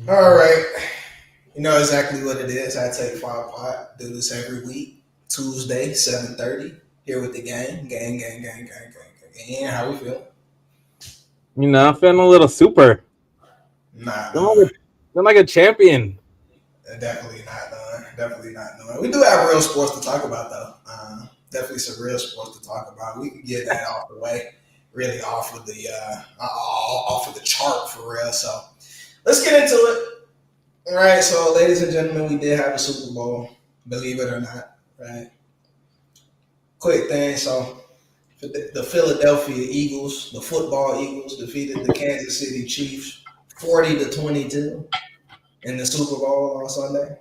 All right. You know exactly what it is. I take 5 pot. Do this every week. Tuesday, 7:30. Here with the gang. Gang. How we feel? I'm feeling a little super. Not Feeling like done. feeling like a champion. Definitely not done. Definitely not done. We do have real sports to talk about, though. Definitely some real sports to talk about. We can get that off the way. Really off of the chart for real. So let's get into it. All right. So, ladies and gentlemen, we did have a Super Bowl. Believe it or not. Right. Quick thing. So the Philadelphia Eagles, the football Eagles, defeated the Kansas City Chiefs 40-22 in the Super Bowl on Sunday.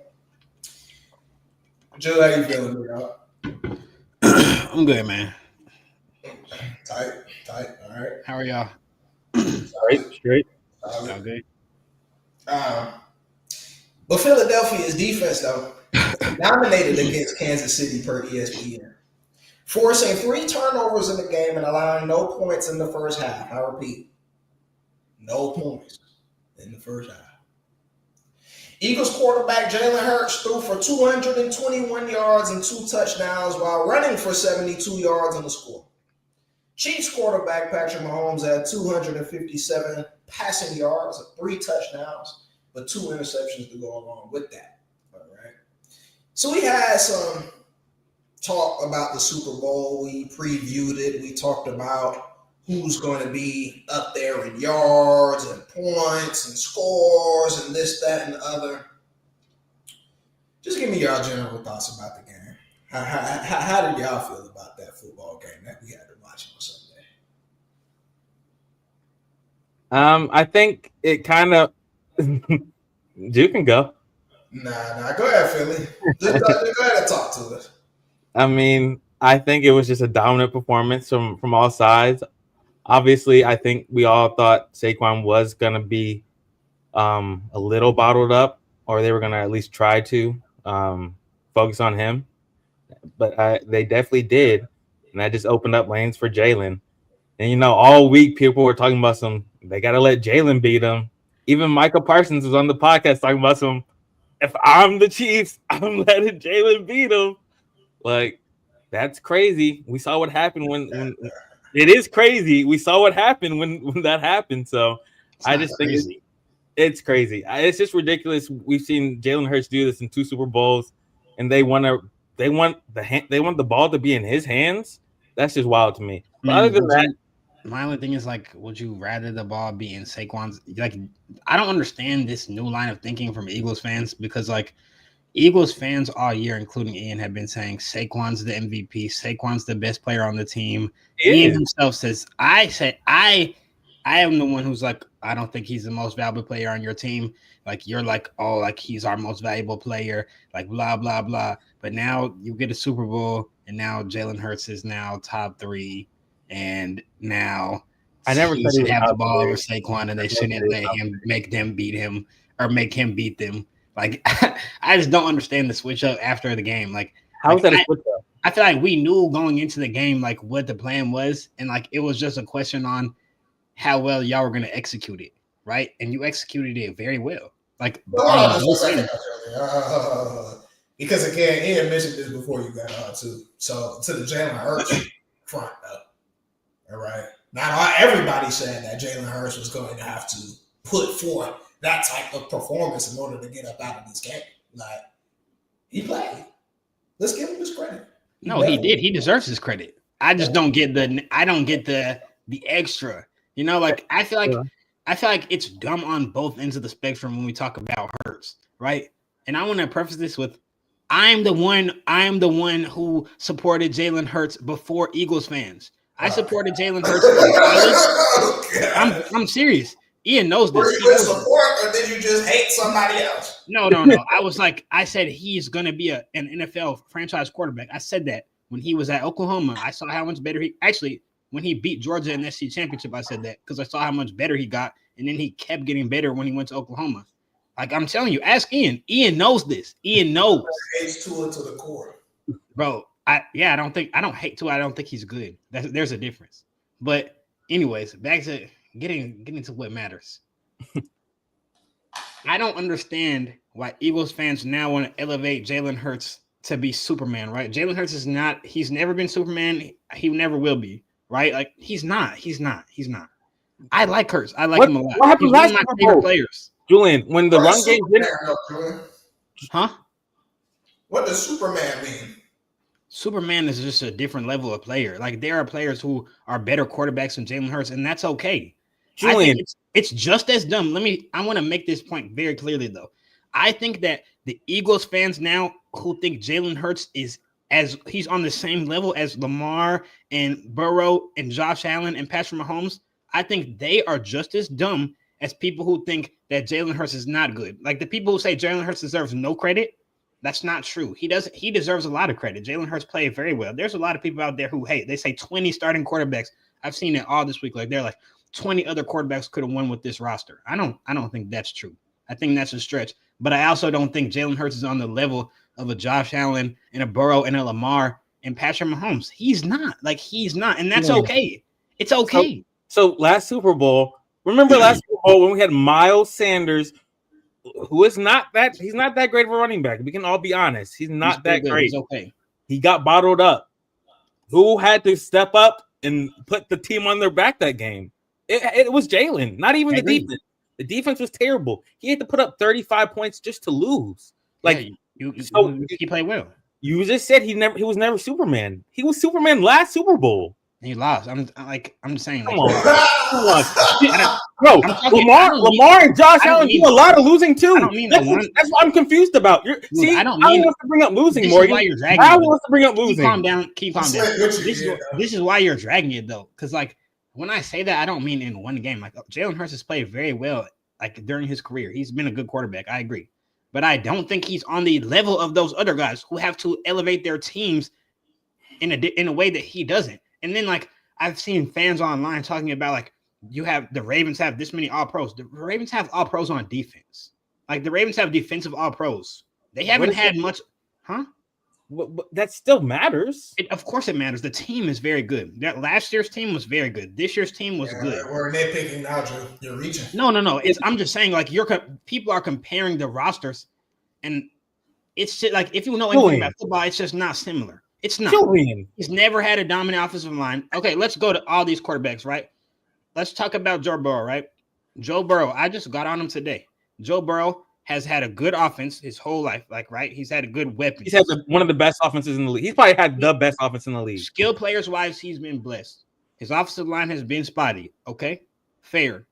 Joe, how you feeling, bro? I'm good, man. Tight, tight. All right. How are y'all? Straight, straight. Y'all Solid. good? Um, but Philadelphia's defense, though, dominated against Kansas City per ESPN, forcing 3 turnovers in the game and allowing no points in the first half. I repeat, no points in the first half. Eagles quarterback Jalen Hurts threw for 221 yards and 2 touchdowns while running for 72 yards on the score. Chiefs quarterback Patrick Mahomes had 257 passing yards, 3 touchdowns, but 2 interceptions to go along with that. All right. So we had some talk about the Super Bowl. We previewed it. We talked about who's going to be up there in yards and points and scores and this, that, and the other. Just give me y'all general thoughts about the game. How did y'all feel about that football game that we had to watch on Sunday? I think it kind of. You can go. Nah. Go ahead, Philly. Just go ahead and talk to us. I mean, I think it was just a dominant performance from all sides. Obviously, I think we all thought Saquon was gonna be a little bottled up, or they were gonna at least try to focus on him. But they definitely did, and that just opened up lanes for Jalen. And all week people were talking about they got to let Jalen beat them. Even Michael Parsons was on the podcast talking about if I'm the Chiefs, I'm letting Jalen beat them. Like, that's crazy. We saw what happened when it is crazy. We saw what happened when that happened. So It's I not just think crazy. it's crazy. It's just ridiculous. We've seen Jalen Hurts do this in 2 Super Bowls, and they want the ball to be in his hands. That's just wild to me. I But other mean, than that, my only thing is like, would you rather the ball be in Saquon's? Like, I don't understand this new line of thinking from Eagles fans because like Eagles fans all year, including Ian, have been saying Saquon's the MVP. Saquon's the best player on the team. he Ian is. himself says, I am the one who's like, I don't think he's the most valuable player on your team. Like you're like, oh, like he's our most valuable player, like blah blah blah. But now you get a Super Bowl, and now Jalen Hurts is now top three, and now I never he said he should was have the top ball over three. Saquon, and I they never said he shouldn't was let top him three. make them beat him or make him beat them. Like I just don't understand the switch up after the game. How is Like that a switch up? I feel like we knew going into the game like what the plan was, and like it was just a question on how well y'all were gonna execute it, right? And you executed it very well. Like But hold on on just one both second, ends. because again, Ian mentioned this before you got on too. So to the Jalen Hurts front, all right. Not everybody said that Jalen Hurts was going to have to put forth that type of performance in order to get up out of this game. Like he played. Let's give him his credit. He No, he definitely. did. He deserves his credit. I just don't get the extra. You know, like Yeah. I feel like it's dumb on both ends of the spectrum when we talk about Hurts, right? And I want to preface this with I am the one who supported Jalen Hurts before Eagles fans. I Okay. supported Jalen Hurts in college. Oh, God. I'm serious. Ian knows Were this. you He in knows this. support or did you just hate somebody else? No. I said he's gonna be an NFL franchise quarterback. I said that when he was at Oklahoma. I saw how much better he actually when he beat Georgia in the SC championship. I said that because I saw how much better he got, and then he kept getting better when he went to Oklahoma. Like I'm telling you, ask Ian. Ian knows this. Ian knows, Hates Tua to the core. bro. I don't hate to. I don't think he's good. There's a difference. But anyways, back to getting to what matters. I don't understand why Eagles fans now want to elevate Jalen Hurts to be Superman, right? Jalen Hurts is not, he's never been Superman. He never will be, right? Like, he's not. I like Hurts. I like him a lot. What happened He's one last of my Super favorite Bowl? players. Julian, when the run game didn't. Huh? What does Superman mean? Superman is just a different level of player. Like, there are players who are better quarterbacks than Jalen Hurts, and that's okay. Julian, I think it's just as dumb. I want to make this point very clearly, though. I think that the Eagles fans now who think Jalen Hurts is he's on the same level as Lamar and Burrow and Josh Allen and Patrick Mahomes, I think they are just as dumb as people who think that Jalen Hurts is not good. Like the people who say Jalen Hurts deserves no credit, that's not true. He deserves a lot of credit. Jalen Hurts played very well. There's a lot of people out there who, hey, they say 20 starting quarterbacks. I've seen it all this week. Like they're like 20 other quarterbacks could have won with this roster. I don't think that's true. I think that's a stretch. But I also don't think Jalen Hurts is on the level of a Josh Allen and a Burrow and a Lamar and Patrick Mahomes. He's not. And that's okay. It's okay. So last Super Bowl, remember last Super Bowl when we had Miles Sanders, who is not that, he's not that great of a running back. We can all be honest. He's not that great. He's okay. He got bottled up. Who had to step up and put the team on their back that game? It was Jalen, not even the defense. The defense was terrible. He had to put up 35 points just to lose. Like he played well. You just said he was never Superman. He was Superman last Super Bowl. He lost. I'm just saying. Come on. Bro, Lamar and Josh Allen do a lot of losing too. That's what I'm confused about. I don't want to bring up losing more. Why you're dragging I want to bring up losing. Keep calm down. This is why you're dragging it though, because like when I say that, I don't mean in one game. Like Jalen Hurts has played very well, like during his career. He's been a good quarterback. I agree, but I don't think he's on the level of those other guys who have to elevate their teams in a way that he doesn't. And then like I've seen fans online talking about like the Ravens have this many All-Pros. The Ravens have All-Pros on defense. Like the Ravens have defensive All-Pros. They haven't had much, huh? But that still matters. Of course it matters. The team is very good. That last year's team was very good. This year's team was good. We're nitpicking now, Drew. You're reaching. No. I'm just saying, like people are comparing the rosters, and it's just, like if you know anything about football, it's just not similar. It's not. He's never had a dominant offensive line. Okay, let's go to all these quarterbacks, right? Let's talk about Joe Burrow, right? Joe Burrow, I just got on him today. Joe Burrow has had a good offense his whole life, like, right? He's had a good weapon. He's had one of the best offenses in the league. He's probably had the best offense in the league. Skill players-wise, he's been blessed. His offensive line has been spotty, okay? Fair.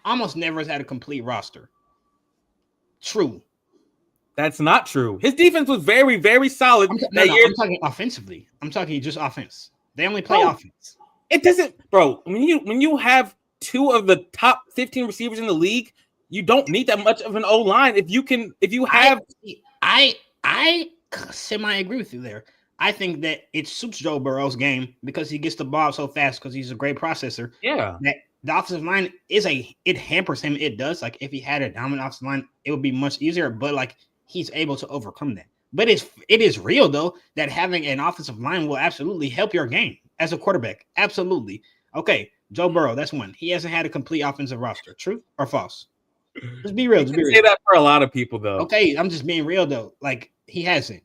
Almost never has had a complete roster. True. That's not true. His defense was very, very solid. I'm talking offensively. I'm talking just offense. They only play offense. It doesn't, bro. When you have two of the top 15 receivers in the league, you don't need that much of an O line. I semi agree with you there. I think that it suits Joe Burrow's game because he gets the ball so fast because he's a great processor. Yeah. That the offensive line it hampers him. It does. Like if he had a dominant offensive line, it would be much easier. But like he's able to overcome that. But it is real though that having an offensive line will absolutely help your game as a quarterback. Absolutely. Okay, Joe Burrow, that's one. He hasn't had a complete offensive roster. True or false? Just be real. Say that for a lot of people though. Okay, I'm just being real though. Like he hasn't.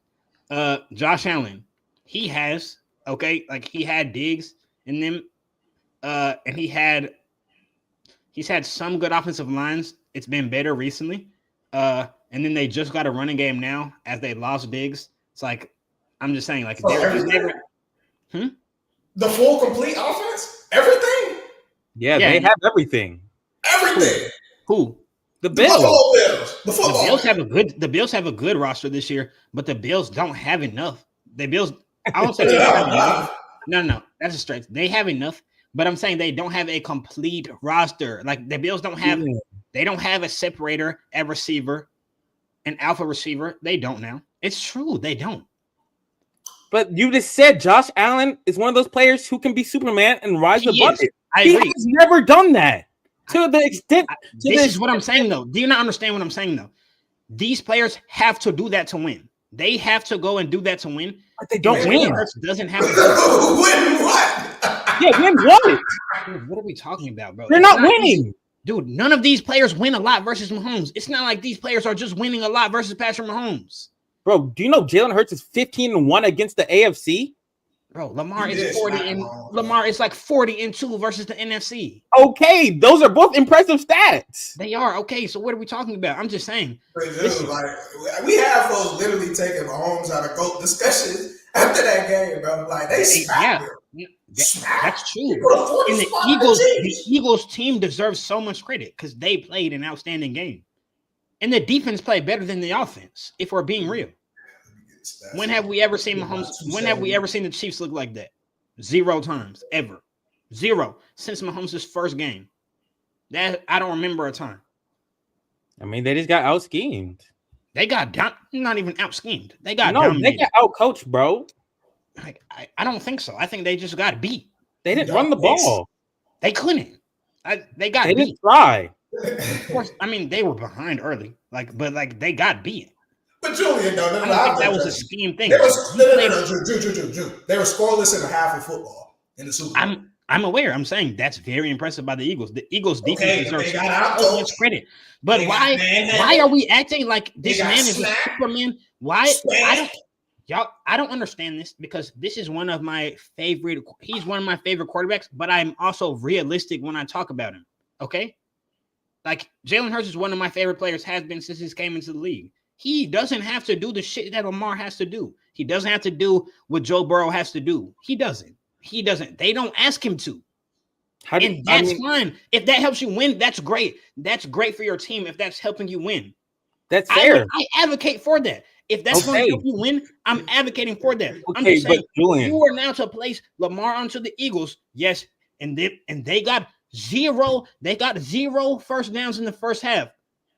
Josh Allen, he has. Okay, like he had Diggs in them, and he's had some good offensive lines. It's been better recently. And then they just got a running game now as they lost Diggs. It's like I'm just saying, like there's never. The full complete offense, everything. Yeah, they have everything. Everything. Who? The Bills. The Bills have a good roster this year, but the Bills don't have enough. I won't say they don't have enough. No, that's a stretch. They have enough, but I'm saying they don't have a complete roster. Like the Bills don't have. They don't have a separator, a receiver, an alpha receiver. They don't now. It's true. They don't. But you just said Josh Allen is one of those players who can be Superman and rise the bucket. He has never done that to the extent. This is what I'm saying, though. Do you not understand what I'm saying, though? These players have to do that to win. They have to go and do that to win. But they don't win. Doesn't have to win what? Yeah, win what? Dude, what are we talking about, bro? They're not winning. Dude, none of these players win a lot versus Mahomes. It's not like these players are just winning a lot versus Patrick Mahomes. Bro, do you know Jalen Hurts is 15-1 against the AFC? Bro, Lamar is 40 and Lamar is like 40-2 versus the NFC. Okay, those are both impressive stats. They are okay. So what are we talking about? I'm just saying. Dude, like we have folks literally taking Mahomes out of GOAT discussions after that game, bro. Like they smacked him. That's true. And the Eagles team deserves so much credit because they played an outstanding game. And the defense played better than the offense, if we're being real. When have we ever seen Mahomes? When have we ever seen the Chiefs look like that? 0 times, ever. 0 since Mahomes' first game. That I don't remember a time. I mean, they just got out schemed. They got not even out schemed. They got they got out coached, bro. Like, I don't think so. I think they just got beat. They didn't run the ball. They couldn't. They got beat. They didn't try. Of course, I mean they were behind early, but they got beat. But Julian, no, I don't think that was a scheme thing. They were scoreless in a half of football in the Super Bowl. I'm aware. I'm saying that's very impressive by the Eagles. The Eagles defense deserves so much credit. But why are we acting like this man is a Superman? Why? I don't understand this because this is one of my favorite. He's one of my favorite quarterbacks, but I'm also realistic when I talk about him. Okay, like Jalen Hurts is one of my favorite players. Has been since he came into the league. He doesn't have to do the shit that Lamar has to do. He doesn't have to do what Joe Burrow has to do. He doesn't. They don't ask him to. And that's fine. If that helps you win, that's great. That's great for your team if that's helping you win. That's fair. I advocate for that. If that's going to help you win, I'm advocating for that. I'm just saying, Julian, you are now to place Lamar onto the Eagles. Yes, and they got 0. They got 0 first downs in the first half.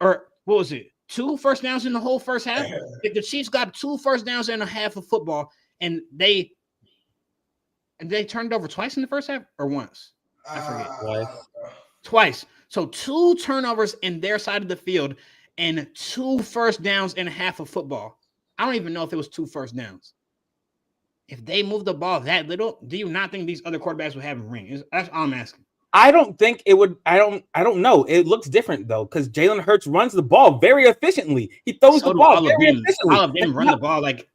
Or what was it? 2 first downs in the whole first half. If the Chiefs got 2 first downs and a half of football, and they turned over twice in the first half or once, I forget. Twice. So 2 turnovers in their side of the field and 2 first downs and a half of football. I don't even know if it was 2 first downs. If they move the ball that little, do you not think these other quarterbacks would have a ring? That's all I'm asking. I don't think it would. I don't know. It looks different though, because Jalen Hurts runs the ball very efficiently. He throws the ball very efficiently. All of them run the ball like.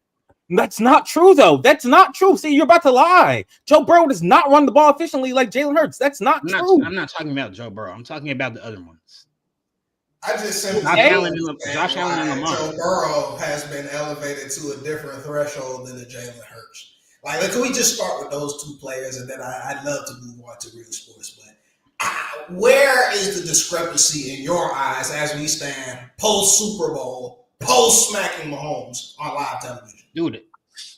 That's not true though. That's not true. See, you're about to lie. Joe Burrow does not run the ball efficiently like Jalen Hurts. That's not true. I'm not talking about Joe Burrow. I'm talking about the other ones. I just simply Josh Allen and Lamar. Joe Burrow has been elevated to a different threshold than the Jalen Hurts. Like, can we just start with those 2 players, and then I'd love to move on to real sports. But where is the discrepancy in your eyes as we stand post Super Bowl, post smacking Mahomes on live television? Dude,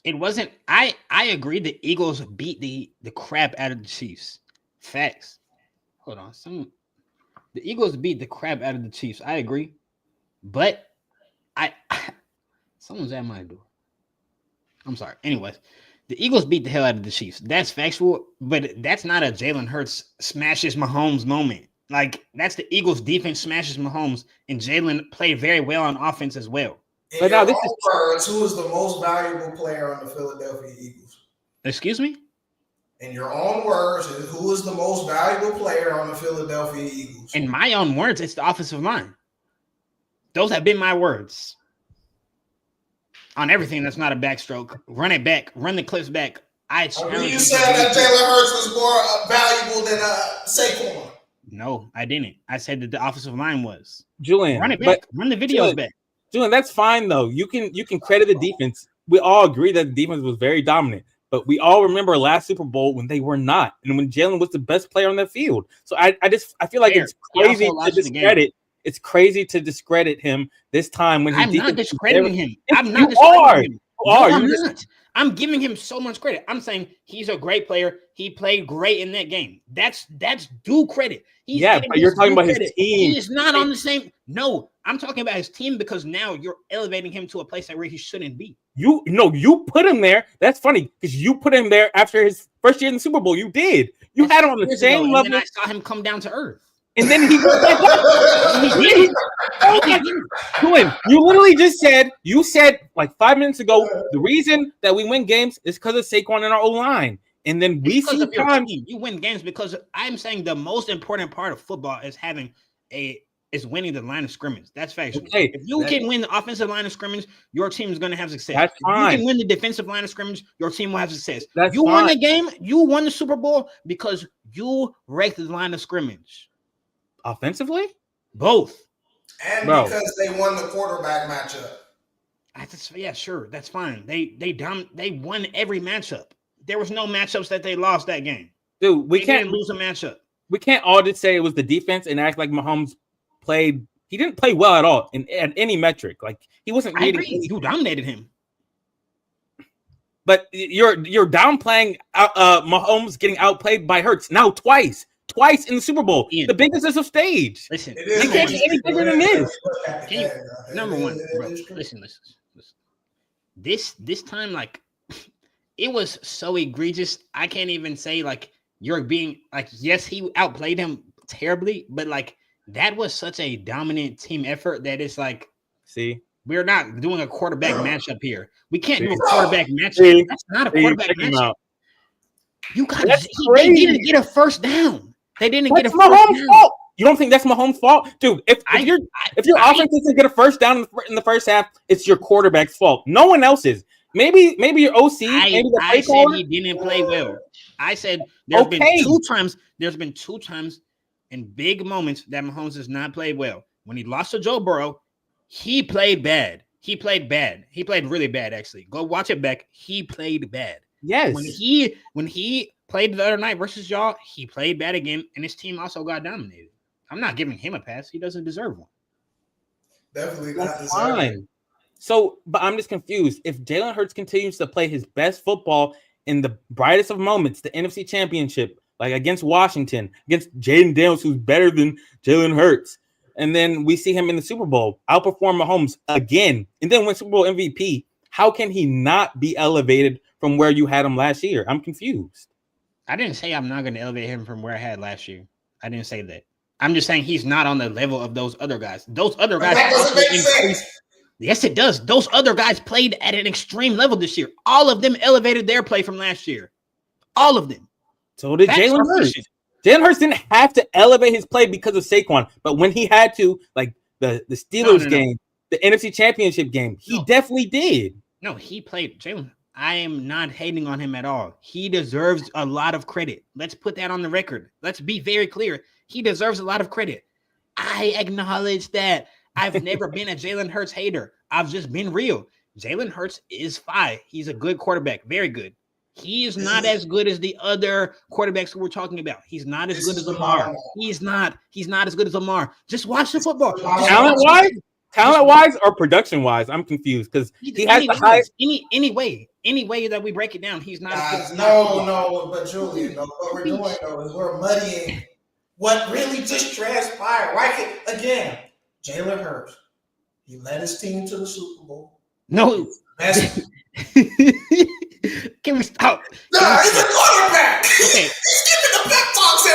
it wasn't. I agree. The Eagles beat the crap out of the Chiefs. Facts. Hold on. The Eagles beat the crap out of the Chiefs. I agree, but someone's at my door. I'm sorry. Anyways. The Eagles beat the hell out of the Chiefs. That's factual, but that's not a Jalen Hurts smashes Mahomes moment. Like, that's the Eagles defense smashes Mahomes, and Jalen played very well on offense as well. But now this is who is the most valuable player on the Philadelphia Eagles? Excuse me? In your own words, who is the most valuable player on the Philadelphia Eagles? In my own words, it's the offensive line. Those have been my words. On everything that's not a backstroke, run it back, run the clips back. You said that Jalen Hurts was more valuable than Saquon. No, I didn't. I said that the offensive line was. Julian, run it back, run the videos back. Julian, that's fine though. You can credit the defense. We all agree that the defense was very dominant, but we all remember last Super Bowl when they were not, and when Jalen was the best player on the field. So I feel like it's crazy to discredit. It's crazy to discredit him this time when I'm not discrediting him. I'm not discrediting him. I'm not. I'm giving him so much credit. I'm saying he's a great player. He played great in that game. That's due credit. But you're talking about his team. He is not on the same. No, I'm talking about his team because now you're elevating him to a place where he shouldn't be. You put him there. That's funny because you put him there after his first year in the Super Bowl. You did. You had him on the same level. And then I saw him come down to earth. And then he you literally just said, like 5 minutes ago, the reason that we win games is because of Saquon and our O-line. And then we see time. You win games because I'm saying the most important part of football is having is winning the line of scrimmage. That's factual. Okay, If you can win the offensive line of scrimmage, your team is going to have success. That's if fine. you can win the defensive line of scrimmage, your team will have success. That's you fine. won the game. You won the Super Bowl because you wrecked the line of scrimmage. Offensively? Both. And because they won the quarterback matchup. Yeah, sure. That's fine. They won every matchup. There was no matchups that they lost that game. Dude, we can't lose a matchup. We can't all just say it was the defense and act like Mahomes played. He didn't play well at all at any metric. Like he wasn't reading. You dominated him. But you're downplaying Mahomes getting outplayed by Hurts now twice in the Super Bowl. Ian, the biggest is of stage. Listen, you can't get any bigger than this. Number one, bro. Listen. This time, like, it was so egregious. I can't even say like you're being like, yes, he outplayed him terribly, but like that was such a dominant team effort that it's like, see, we're not doing a quarterback matchup here. We can't do a quarterback matchup. That's not a quarterback matchup. You got they didn't get a first down. They didn't get a first down. Fault. You don't think that's Mahomes' fault, dude? If your offense doesn't get a first down in the first half, it's your quarterback's fault. No one else's. Maybe your OC. I said he didn't play well. I said there's been two times in big moments that Mahomes has not played well. When he lost to Joe Burrow, he played bad. He played really bad, actually. Go watch it back. He played bad. Yes. When he played the other night versus y'all, he played bad again, and his team also got dominated. I'm not giving him a pass. He doesn't deserve one. Definitely not deserve fine. So, but I'm just confused. If Jalen Hurts continues to play his best football in the brightest of moments, the NFC Championship, like against Washington, against Jaden Daniels, who's better than Jalen Hurts, and then we see him in the Super Bowl outperform Mahomes again, and then win Super Bowl MVP, how can he not be elevated from where you had him last year? I'm confused. I didn't say I'm not going to elevate him from where I had last year. I didn't say that. I'm just saying he's not on the level of those other guys. Those other guys also increased. Yes, it does. Those other guys played at an extreme level this year. All of them elevated their play from last year. All of them. So did Jalen Hurts. Jalen Hurts didn't have to elevate his play because of Saquon, but when he had to, like the Steelers game, the NFC Championship game, he definitely did. No, he played. Jalen, I am not hating on him at all. He deserves a lot of credit. Let's put that on the record. Let's be very clear. He deserves a lot of credit. I acknowledge that. I've never been a Jalen Hurts hater. I've just been real. Jalen Hurts is fine. He's a good quarterback. Very good. He is not as good as the other quarterbacks who we're talking about. He's not as good as Lamar. He's not as good as Lamar. Just watch the football. Talent-wise or production-wise? I'm confused because he has the highest. Any way that we break it down, he's not as good as but Julian, what we're doing though is we're muddying what really just transpired. Right again, Jalen Hurts. He led his team to the Super Bowl. No. Can we stop? No, he's a quarterback. Okay. He's giving the pep talks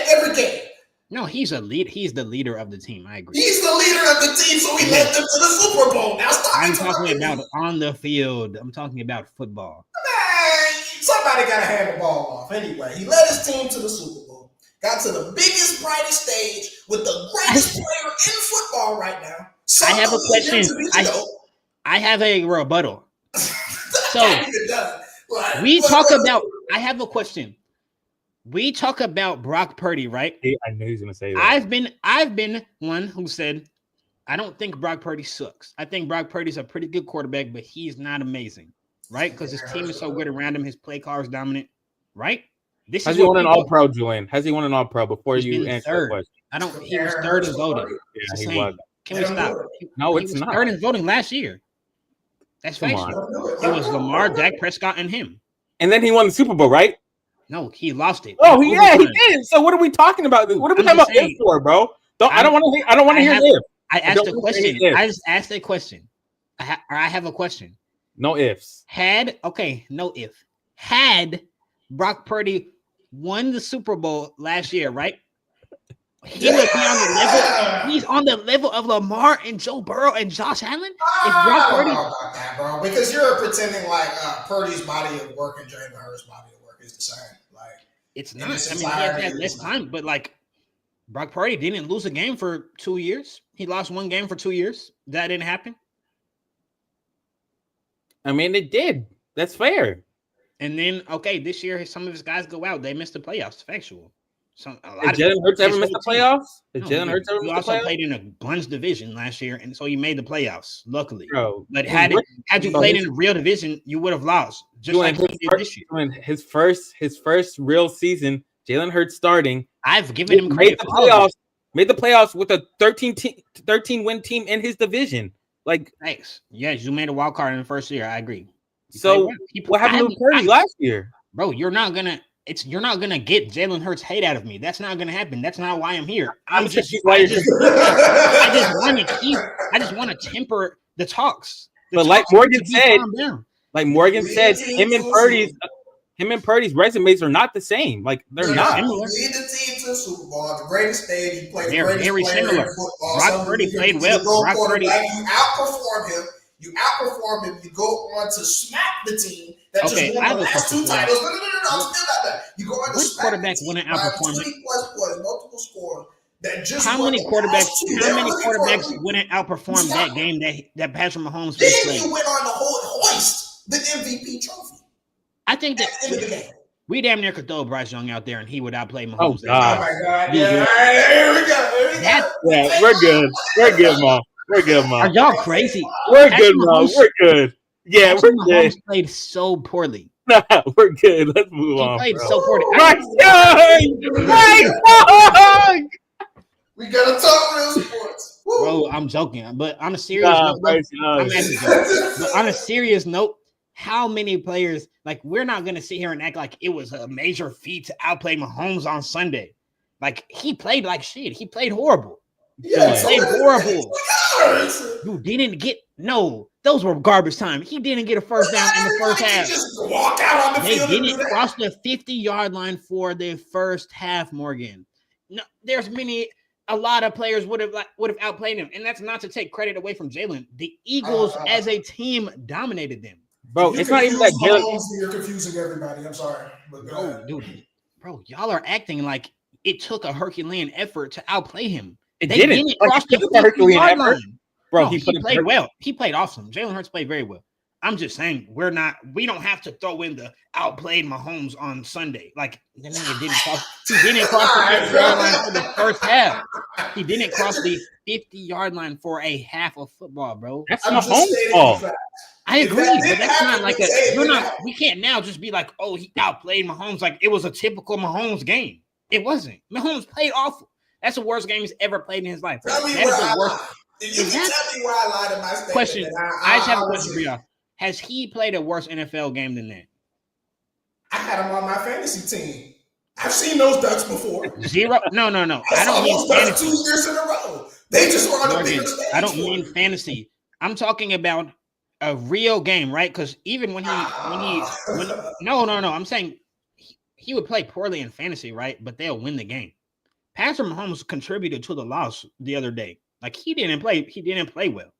every game. No, he's a lead. He's the leader of the team. I agree. He's the leader of the team, so he led them to the Super Bowl. Now stop. I'm talking about on the field. I'm talking about football. Man, somebody got to hand the ball off. Anyway, he led his team to the Super Bowl. Got to the biggest, brightest stage with the greatest player in football right now. I have a question. I have a rebuttal. So we talk about. I have a question. We talk about Brock Purdy, right? I knew he was going to say that. I've been one who said I don't think Brock Purdy sucks. I think Brock Purdy's a pretty good quarterback, but he's not amazing, right? Because his team is so good around him. His play call is dominant, right? Has he won an All-Pro, Julian? Has he won an All-Pro before you answer the question? He was third in voting. Yeah, he was. Can we stop? No, it's not. Third in voting last year. That's factual. It was Lamar, Dak Prescott, and him. And then he won the Super Bowl, right? No, he lost it. Oh, he did. So what are we talking about? What are we talking about this for, bro? I don't want to hear this. I asked a question. I just asked a question. I have a question. No ifs. No if. Had Brock Purdy won the Super Bowl last year, right? He would be on the level. He's on the level of Lamar and Joe Burrow and Josh Allen. If Brock Purdy, about that, bro, because you're pretending like Purdy's body of work and Jalen Hurts' body of work is the same. Like it's not. I mean, he has had less time, but like Brock Purdy didn't lose a game for 2 years. He lost one game for 2 years. That didn't happen. I mean, it did. That's fair. And then, okay, this year some of his guys go out. They missed the playoffs. Factual. Did Jalen Hurts ever miss the playoffs? Did Jalen Hurts ever miss the playoffs? He also played in a bunch division last year, and so he made the playoffs, luckily. Bro, but had you played in a real division, you would have lost. Just like he did this year. His first real season, Jalen Hurts starting. I've given him credit. Made the playoffs with a 13 win team in his division. Like, thanks. Yes, you made a wild card in the first year. I agree. So what happened to Purdy last year? Bro, you're not gonna get Jalen Hurts hate out of me. That's not gonna happen. That's not why I'm here. I just want to temper the talks. But like Morgan said, him and Purdy's resumes are not the same. Like they're not. He lead the team to the Super Bowl, the greatest stage. He played. They're very similar. Brock Purdy played well. Brock Purdy, you outperform him. You go on to smack the team that just won the last 2 titles. No, I'm still not that. You go on to smack the team by 20+ points, multiple scores. How many quarterbacks wouldn't outperform that game that Patrick Mahomes played? Then you went on to hoist the MVP trophy. I think that we damn near could throw Bryce Young out there and he would outplay Mahomes. Oh God! Oh my God! Yeah, here we go. Yeah, we're good. We're good, Mom. We're good, Mom. Are y'all crazy? We're good, Mom. We're good. Yeah, we're good. Mahomes played so poorly. Nah, we're good. Let's move on. He played so poorly. Bryce Young! We gotta talk real sports. Woo. Bro, I'm joking. But on a serious note, but on a serious note, how many players, like, we're not going to sit here and act like it was a major feat to outplay Mahomes on Sunday. Like, he played like shit. He played horrible. Yeah, he played horrible. You didn't get, those were garbage time. He didn't get a first down in the first half. Just walk out on the field. They didn't cross the 50-yard line for the first half, Morgan. No, a lot of players would have outplayed him. And that's not to take credit away from Jalen. The Eagles as a team dominated them. Bro, it's not even that Jalen. You're confusing everybody. I'm sorry. Bro, y'all are acting like it took a Herculean effort to outplay him. They didn't cross the Herculean effort. Bro, he played well. He played awesome. Jalen Hurts played very well. I'm just saying we don't have to throw in the outplayed Mahomes on Sunday. Like, he didn't cross the 50-yard line for the first half. He didn't cross the 50-yard line for a half of football, bro. That's Mahomes' fault. I agree, but that's not like we can't now just be like, oh, he outplayed Mahomes like it was a typical Mahomes game. It wasn't. Mahomes played awful. That's the worst game he's ever played in his life. Tell me that where I lied. You can tell me where I lied in my statement. Question. I just have a question for y'all. Has he played a worse NFL game than that? I had him on my fantasy team. I've seen those ducks before. 0? No. I don't mean fantasy. 2 years in a row. They just were on the bigger stage. I don't mean fantasy. I'm talking about a real game, right? Because even when I'm saying he would play poorly in fantasy, right? But they'll win the game. Patrick Mahomes contributed to the loss the other day. Like, he didn't play well.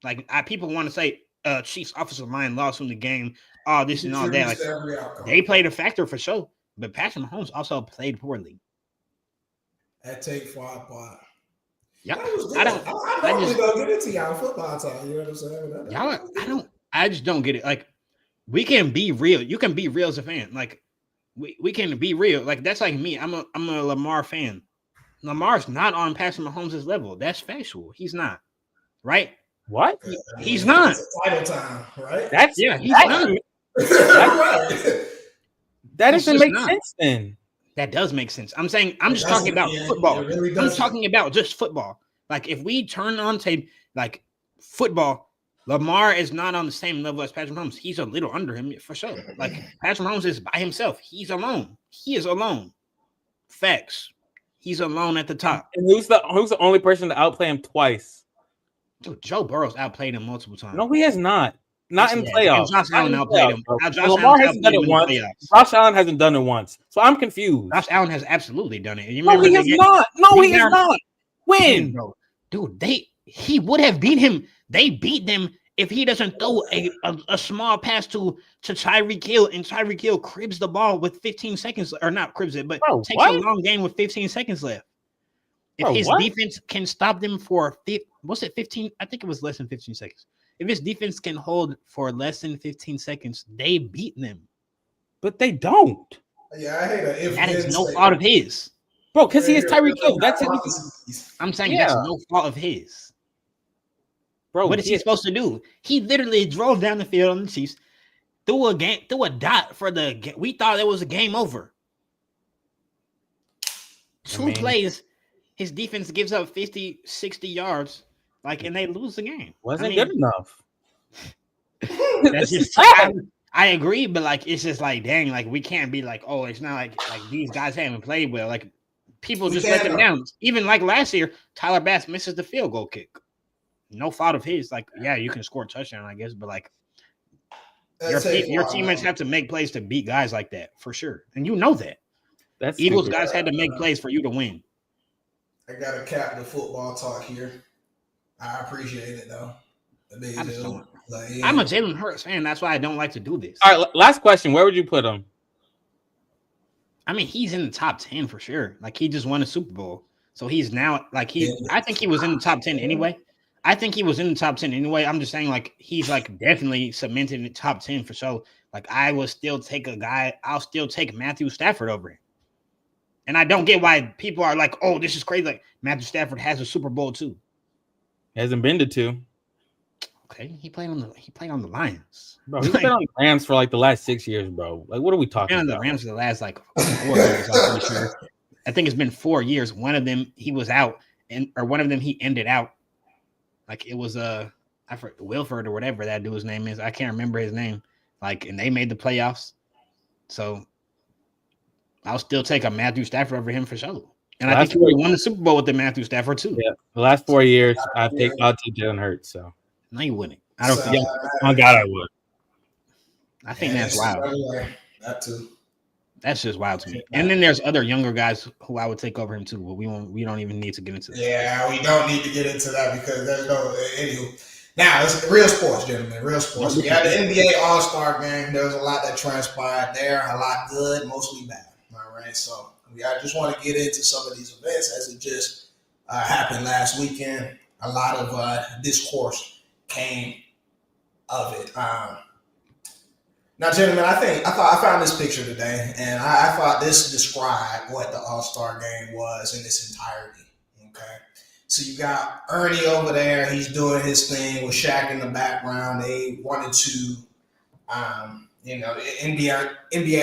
Like, people want to say Chiefs offensive line lost in the game, all this and all that. Like, they played a factor for sure, but Patrick Mahomes also played poorly. That take 5 part. Yeah, I just don't get into y'all football time. You know what I'm saying? I just don't get it. Like, we can be real. You can be real as a fan. Like, we can be real. Like, that's like me. I'm a Lamar fan. Lamar's not on Patrick Mahomes' level. That's factual. He's not. Right? What? He's not. It's title time, right? He's not. That doesn't make sense then. That does make sense. I'm just talking about football. Really I'm talking about just football. Like, if we turn on tape, like, football, Lamar is not on the same level as Patrick Mahomes. He's a little under him for sure. Like, Patrick Mahomes is by himself. He's alone. He is alone. Facts. He's alone at the top. And who's the only person to outplay him twice? Dude, Joe Burrow's outplayed him multiple times. No, he has not. Not in playoffs. Josh Allen outplayed him. Lamar hasn't done it once. Josh Allen hasn't done it once. So I'm confused. Josh Allen has absolutely done it. No, he has not. No, he has not. When? Bro. Dude, he would have beat him. They beat them if he doesn't throw a small pass to Tyreek Hill, and Tyreek Hill cribs the ball with 15 seconds, or not cribs it, but takes a long game with 15 seconds left. If Bro, his what? defense can stop them for 15? I think it was less than 15 seconds. If his defense can hold for less than 15 seconds, they beat them. But they don't. Yeah, I hate a if That is then no statement. fault of his. Bro, because he is Here, Tyreek Hill. different That's it. hypotheses. I'm saying Yeah. that's no fault of his. Bro, What is he supposed to do? He literally drove down the field on the Chiefs, threw a dot for the game. We thought it was a game over. Two plays, his defense gives up 50, 60 yards, and they lose the game. Wasn't good enough. That's just I agree, but it's just dang, we can't be oh, it's not like these guys haven't played well. Like people just let them down. Even last year, Tyler Bass misses the field goal kick. No fault of his. Yeah, you can score a touchdown, I guess, but your teammates have to make plays to beat guys like that for sure, and you know that. That's Eagles stupid. guys had to make plays for you to win. I got to cap the football talk here. I appreciate it though. I'm a Jalen Hurts fan. That's why I don't like to do this. All right, last question. Where would you put him? I mean, he's in the top 10 for sure. He just won a Super Bowl. So he's now I think he was in the top 10 anyway. I'm just saying he's definitely cemented in the top 10 for sure. I will still take I'll still take Matthew Stafford over him. And I don't get why people are oh, this is crazy. Matthew Stafford has a Super Bowl too. Hasn't been to 2. Okay, he played on the Lions. Bro, he's been on the Rams for the last 6 years, bro. What are we talking about? The Rams for the last 4 years, I'm pretty sure. I think it's been 4 years. One of them he was out, or one of them he ended out. It was I forget Wilford or whatever that dude's name is. I can't remember his name. And they made the playoffs. So I'll still take a Matthew Stafford over him for sure. And I think he would have won the Super Bowl with the Matthew Stafford too. Yeah, the last 4 years I'll take Jalen Hurts. So no, you wouldn't. I don't think. Oh God, I would. I think that's wild. That too. That's just wild to me. And then there's other younger guys who I would take over him too, but we don't even need to get into that. Yeah, we don't need to get into that because there's no anywho. Now it's real sports, gentlemen. Real sports. We had the NBA All-Star game. There was a lot that transpired there. A lot good, mostly bad. All right, so I just want to get into some of these events as it just happened last weekend. A lot of discourse came of it. Now, gentlemen, I found this picture today, and I thought this described what the All-Star game was in its entirety. Okay, so you got Ernie over there; he's doing his thing with Shaq in the background. They wanted to, NBA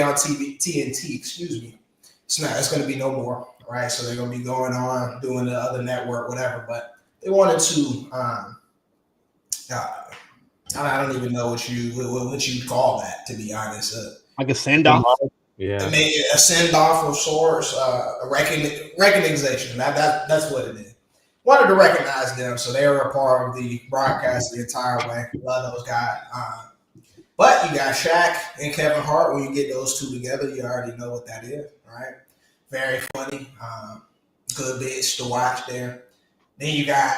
on TNT. Excuse me. It's going to be no more, right? So they're going to be going on doing the other network, whatever. But they wanted to. I don't even know what you call that, to be honest. A send-off? Yeah. I mean, a send-off of sorts, a recognition. That's what it is. Wanted to recognize them, so they were a part of the broadcast the entire way. Love those guys. But you got Shaq and Kevin Hart. When you get those two together, you already know what that is, right? Very funny. Good bits to watch there. Then you got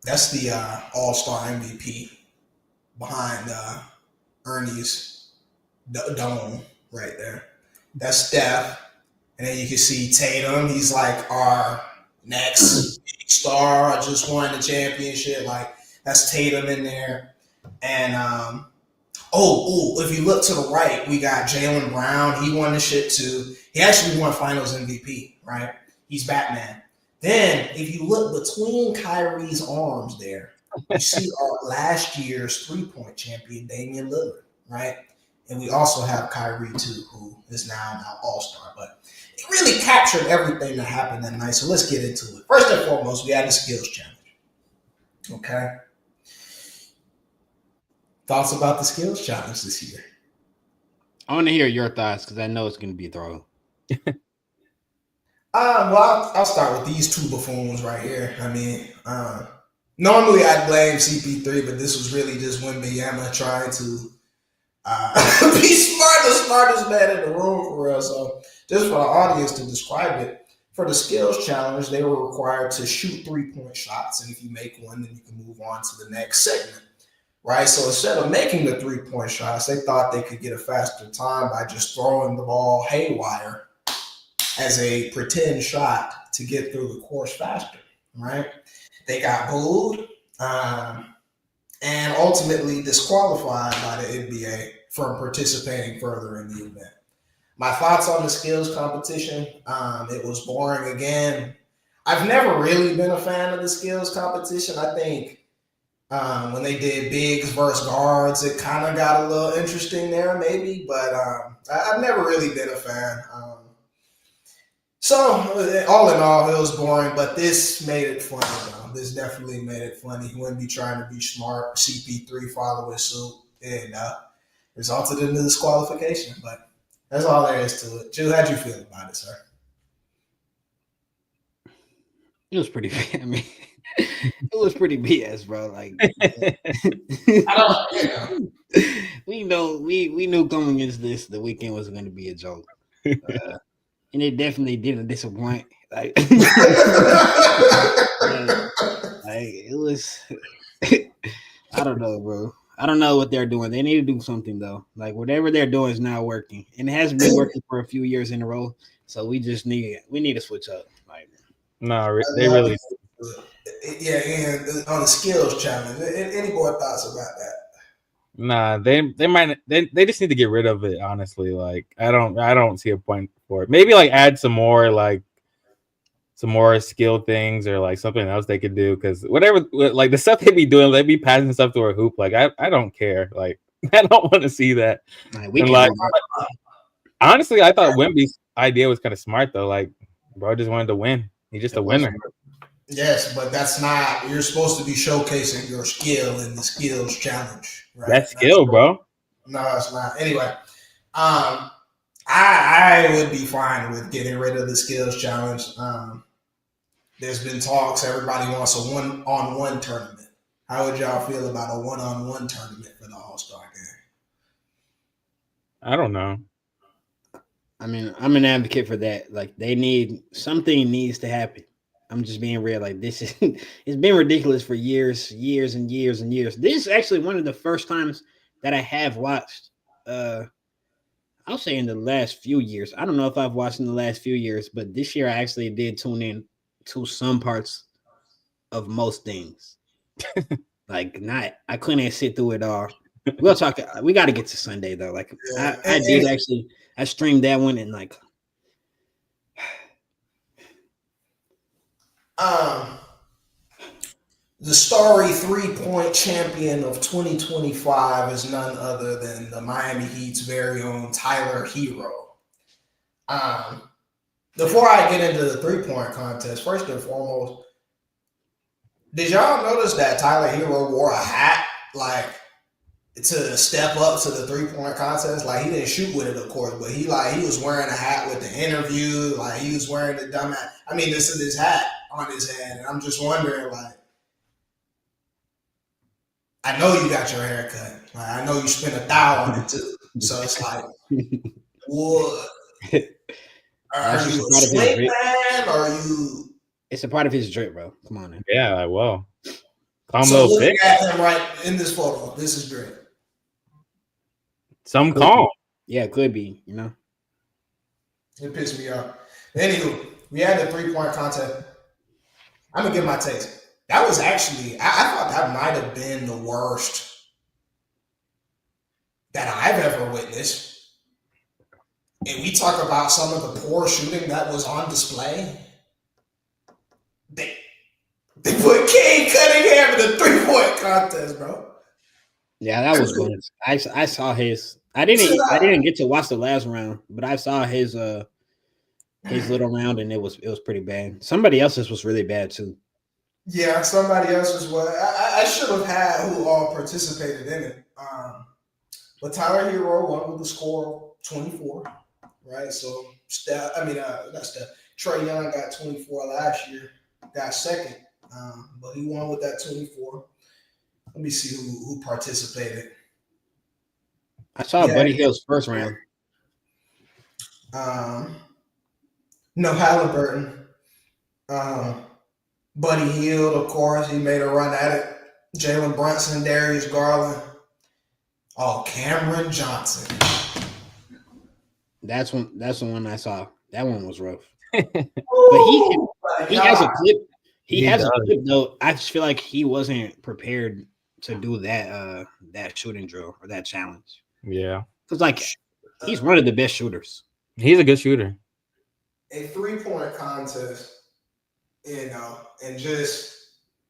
that's the All-Star MVP behind Ernie's dome right there. That's Steph. And then you can see Tatum. He's our next big star. I just won the championship. That's Tatum in there. And if you look to the right, we got Jaylen Brown. He won the shit too. He actually won Finals MVP, right? He's Batman. Then, if you look between Kyrie's arms there, you see our last year's three-point champion, Damian Lillard, right? And we also have Kyrie, too, who is now an all-star. But it really captured everything that happened that night. So let's get into it. First and foremost, we had the skills challenge. Okay? Thoughts about the skills challenge this year? I want to hear your thoughts because I know it's going to be a throw. Well, I'll start with these two buffoons right here. I mean, normally I'd blame CP3, but this was really just Wembanyama trying to be the smartest man in the room for real. So just for the audience to describe it, for the skills challenge, they were required to shoot 3-point shots. And if you make one, then you can move on to the next segment, right? So instead of making the 3-point shots, they thought they could get a faster time by just throwing the ball haywire as a pretend shot to get through the course faster, right? They got booed and ultimately disqualified by the NBA from participating further in the event. My thoughts on the skills competition, it was boring again. I've never really been a fan of the skills competition. I think when they did bigs versus guards, it kind of got a little interesting there, maybe. But I've never really been a fan. So all in all, it was boring. But this made it funny, though. This definitely made it funny. He wouldn't be trying to be smart. CP3 following suit, and resulted in the disqualification. But that's all there is to it. Jill, how'd you feel about it, sir? It was pretty. I mean, it was pretty BS, bro. Like, we knew going into this, the weekend was going to be a joke, and it definitely didn't disappoint. Like, it was. I don't know, bro. I don't know what they're doing. They need to do something though. Like whatever they're doing is not working, and it hasn't been working for a few years in a row. So we need to switch up. Like, no, they really. Yeah, and on the skills challenge, any more thoughts about that? Nah, they just need to get rid of it. Honestly, like I don't see a point for it. Maybe like add some more skill things or like something else they could do, because whatever, like the stuff they be doing, they be passing stuff to a hoop. Like I don't care. Like I don't want to see that. Honestly, I thought Wemby's idea was kind of smart though. Like bro just wanted to win. He's just a winner. Yes, but that's not. You're supposed to be showcasing your skill in the skills challenge. Right? That's skill, bro. No, it's not. Anyway, I would be fine with getting rid of the skills challenge. There's been talks. Everybody wants a one-on-one tournament. How would y'all feel about a one-on-one tournament for the All-Star game? I don't know. I mean, I'm an advocate for that. Like, something needs to happen. I'm just being real. Like, this is it's been ridiculous for years and years and years. This is actually one of the first times that I have watched. I'll say in the last few years. I don't know if I've watched in the last few years, but this year I actually did tune in to some parts of most things. Like, I couldn't sit through it all. We'll talk. We got to get to Sunday though. Like, I streamed that one and like. The starry 3-point champion of 2025 is none other than the Miami Heat's very own Tyler Hero. Before I get into the 3-point contest, first and foremost, did y'all notice that Tyler Hero wore a hat like to step up to the 3-point contest? Like, he didn't shoot with it, of course, but he was wearing a hat with the interview. Like, he was wearing the dumb hat. I mean, this is his hat on his head, and I'm just wondering, like, I know you got your hair cut. Like, I know you spent $1,000 on it too. So it's like, what? Are you a swing man? Or are you? It's a part of his drip, bro. Come on, man. Yeah, well. So look at him right in this photo. This is drip. Some calm. Yeah, it could be. You know. It pissed me off. Anywho, we had the 3-point contest. I'm gonna give my takes. That was actually, I thought that might have been the worst that I've ever witnessed. And we talk about some of the poor shooting that was on display. They put Cade Cunningham in the 3-point contest, bro. Yeah, that was good. I saw his. I didn't get to watch the last round, but I saw his little round, and it was pretty bad. Somebody else's was really bad too. Yeah, somebody else's was. I should have had who all participated in it. But Tyler Hero won with the score of 24, right? So, Trae Young got 24 last year, got second, but he won with that 24. Let me see who participated. I saw Buddy Hield's first round. No, Halliburton. Buddy Hield, of course, he made a run at it. Jalen Brunson, Darius Garland. Oh, Cameron Johnson. That's the one I saw. That one was rough. But He has a clip. He has does. a clip though. I just feel like he wasn't prepared to do that shooting drill or that challenge. Yeah, Because like he's one of the best shooters. he's a good shooter. a 3-point contest, and just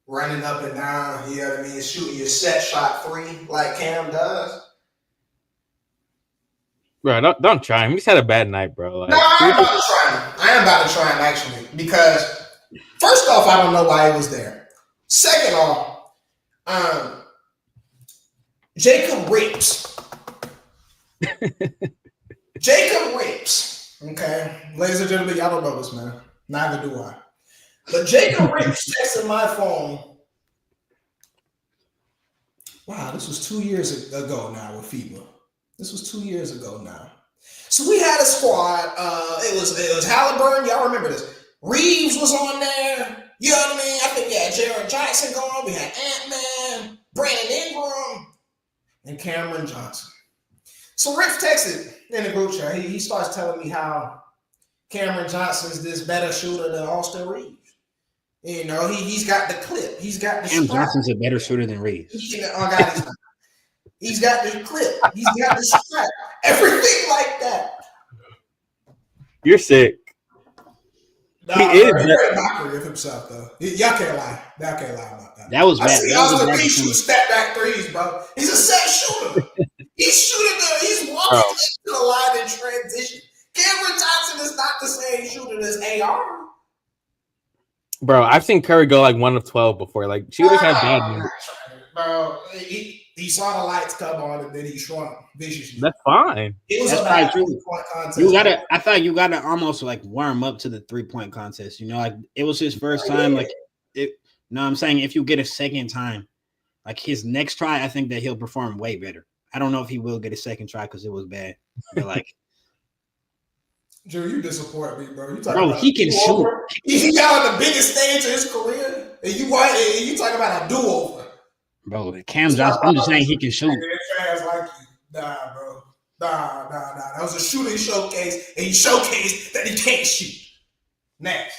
running up and down, you know what I mean, shooting your set shot 3 like Cam does. Bro, don't try him. He's had a bad night, bro. Like, No, I am about to try him. I am about to try him actually, because first off, I don't know why he was there. Second off, Jacob Rips. Jacob Rips. Okay, ladies and gentlemen, y'all don't know this man. Neither do I. But Jacob Rips texted my phone. Wow, this was 2 years ago now with FIBA. This was 2 years ago now. So we had a squad. It was Halliburton. Y'all remember this? Reeves was on there. You know what I mean? I think we had Jared Jackson going. We had Ant-Man, Brandon Ingram, and Cameron Johnson. So Rick texted in the group chat. He starts telling me how Cameron Johnson's this better shooter than Austin Reeves. You know, he's got the clip. He's got the Cam Johnson's a better shooter than Reeves. He's got the clip. He's got the strap. Everything like that. you're sick. Nah, He is. He's very mockery of himself, though. Y'all can't lie. Y'all can't lie about that. That was I bad. see That was a Austin bad Reeves shoot performance. step back threes, bro. He's a set shooter. He's walking Bro. into the line in transition. Cameron Johnson is not the same shooter as AR. Bro, I've seen Curry go like 1 of 12 before. Like, shooters have bad nights. Bro, he saw the lights come on and then he shrunk viciously. That's fine. It was That's a probably bad true. 3-point contest. I thought you gotta almost like warm up to the 3-point contest. You know, like it was his first time. Like it. No, I'm saying if you get a second time, like his next try, I think that he'll perform way better. I don't know if he will get a second try because it was bad. But like, Drew, you disappoint me, bro. bro, he can shoot. He got on the biggest stage of his career, and you talking about a do-over. Bro, Cam Johnson. I'm just saying he can shoot. Fans like you. Nah, bro. Nah. That was a shooting showcase, and he showcased that he can't shoot. Next.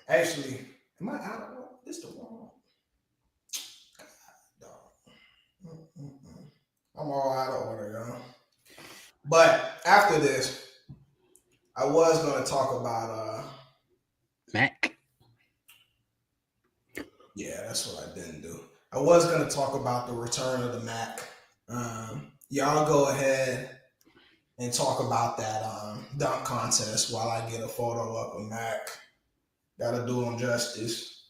Actually, am I out of order? This the wrong. God, dog. I'm all out of order, y'all. But after this, I was going to talk about Mac. yeah, that's what I didn't do. I was going to talk about the return of the Mac. Y'all go ahead and talk about that dunk contest while I get a photo up of Mac. Gotta do him justice.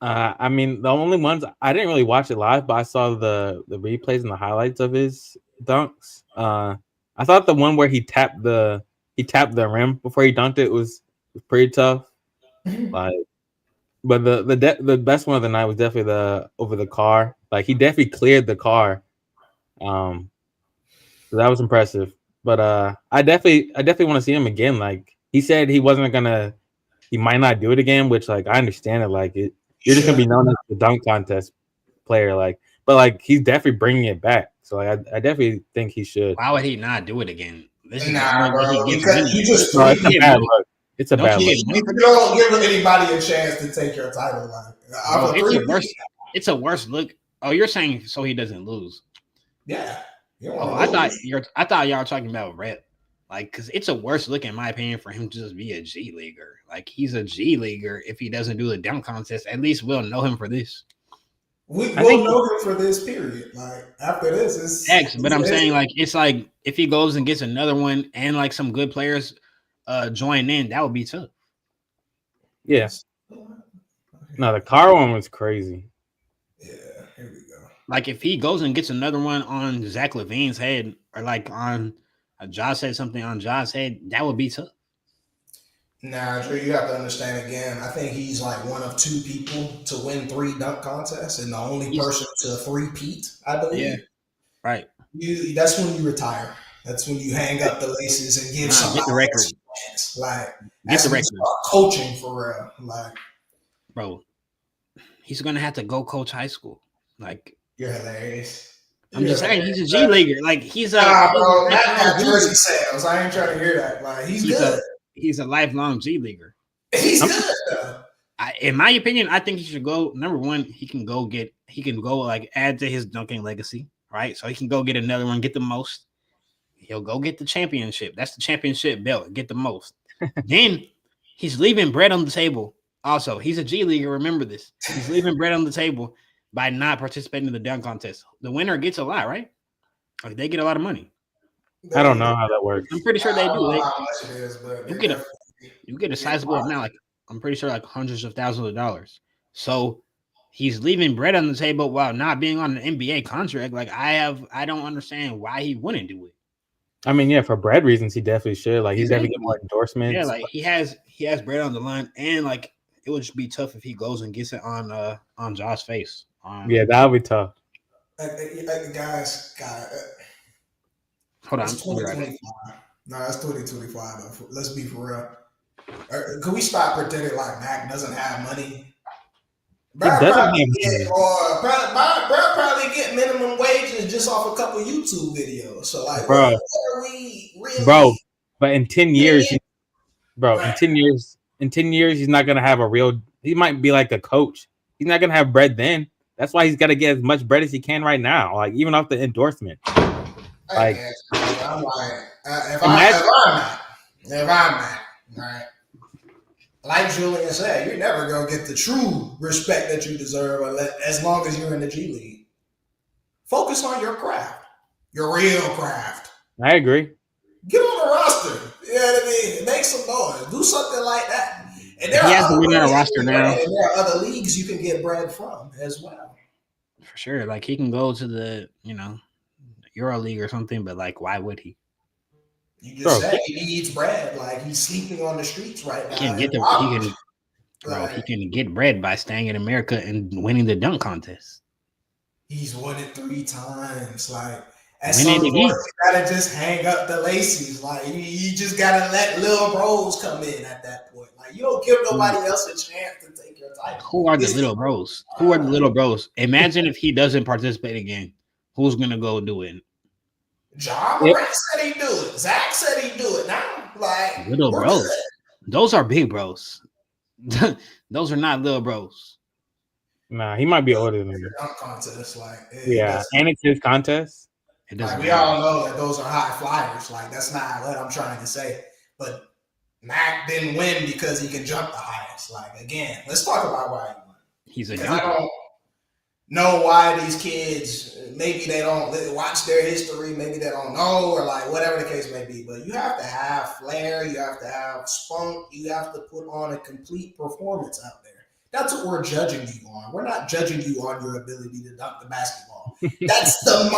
I mean, the only ones I didn't really watch it live, but I saw the replays and the highlights of his dunks. I thought the one where he tapped the rim before he dunked it was pretty tough. Like, but the best one of the night was definitely the over the car. Like, he definitely cleared the car. So that was impressive. But I definitely want to see him again. Like, he said he might not do it again, which like I understand it. Like, you're just gonna be known as the dunk contest player. Like, but like he's definitely bringing it back. So like, I definitely think he should. Why would he not do it again? This is Nah, bro. he Because you just No, it's a bad look. It's a bad look. you don't give anybody a chance to take your title. Like, it's a worse look. Oh, you're saying so he doesn't lose? Yeah. Oh, I thought y'all were talking about rep. Like, because it's a worse look, in my opinion, for him to just be a G leaguer. Like, he's a G leaguer. If he doesn't do the dunk contest, at least we'll know him for this. We'll know him for this period. Like, after this, it's X. But I'm saying, like, it's like if he goes and gets another one and like some good players join in, that would be tough. Yeah. No, the car one was crazy. Yeah, here we go. Like, if he goes and gets another one on Zach LaVine's head, or like on Josh said something on Josh's head, that would be tough. Nah, Drew, you have to understand again. I think he's like one of 2 people to win 3 dunk contests, and the only person to three-peat, I believe. Yeah, right. That's when you retire. That's when you hang up the laces and give somebody get the record. else a chance. Like, Get that's the when you record, start coaching for real. Like, bro. He's gonna have to go coach high school. Like, you're hilarious. I'm just saying he's a G leaguer. Like he's a bro. Matt lifelong got G jersey leaguer. sales. I ain't trying to hear that. Like he's good. He's a lifelong G leaguer. He's good though. In my opinion, I think he should go. Number one, he can go like add to his dunking legacy, right? So he can go get another one, get the most. He'll go get the championship. That's the championship belt. Get the most. Then he's leaving bread on the table. Also, he's a G leaguer. Remember this. He's leaving bread on the table by not participating in the dunk contest. The winner gets a lot, right? Like they get a lot of money. I don't know how that works. I'm pretty sure they do. I don't know how much it is, but you get a sizable amount. Like I'm pretty sure like hundreds of thousands of dollars. So he's leaving bread on the table while not being on an NBA contract. Like I don't understand why he wouldn't do it. I mean, yeah, for bread reasons, he definitely should. Like he's definitely getting more endorsements. Yeah, like he has bread on the line, and like it would just be tough if he goes and gets it on Josh's face. Yeah, that would be tough. Guys, hold on. It's 2025. No, it's 2025. Though. Let's be for real. Can we stop pretending like Mac doesn't have money? Bro probably get minimum wages just off a couple YouTube videos. So like, bro, what are we really? Bro, but in 10 years, in 10 years, he's not gonna have a real. He might be like a coach. He's not gonna have bread then. That's why he's got to get as much bread as he can right now. Like even off the endorsement. Like, I'm like, if I'm not, right. Like Julian said, you're never gonna get the true respect that you deserve as long as you're in the G League. Focus on your craft, your real craft. I agree. Get on the roster. You know what I mean? Make some noise. Do something like that. And he has to win on a roster now. And there are other leagues you can get bread from as well. For sure. Like he can go to the, Euro League or something, but like, why would he? You just said he needs bread. Like he's sleeping on the streets right now. He can get bread by staying in America and winning the dunk contest. He's won it 3 times. Like at some point, you gotta just hang up the laces. Like you just gotta let little bros come in at that point. Like you don't give nobody else a chance to take your title. Who are the little bros? Imagine if he doesn't participate again. Who's gonna go do it? John Morant said he'd do it. Zach said he'd do it. Now, like little bros. Good. Those are big bros. Those are not little bros. Nah, he might be older than me. Contest, like and it's his contest. It doesn't. Like, we all know that those are high flyers. Like that's not what I'm trying to say. But Mac didn't win because he can jump the highest. Like again, let's talk about why he won. He's a I don't know why these kids, maybe they don't watch their history, maybe they don't know, or like whatever the case may be. But you have to have flair, you have to have spunk, you have to put on a complete performance out there. That's what we're judging you on. We're not judging you on your ability to dunk the basketball. That's the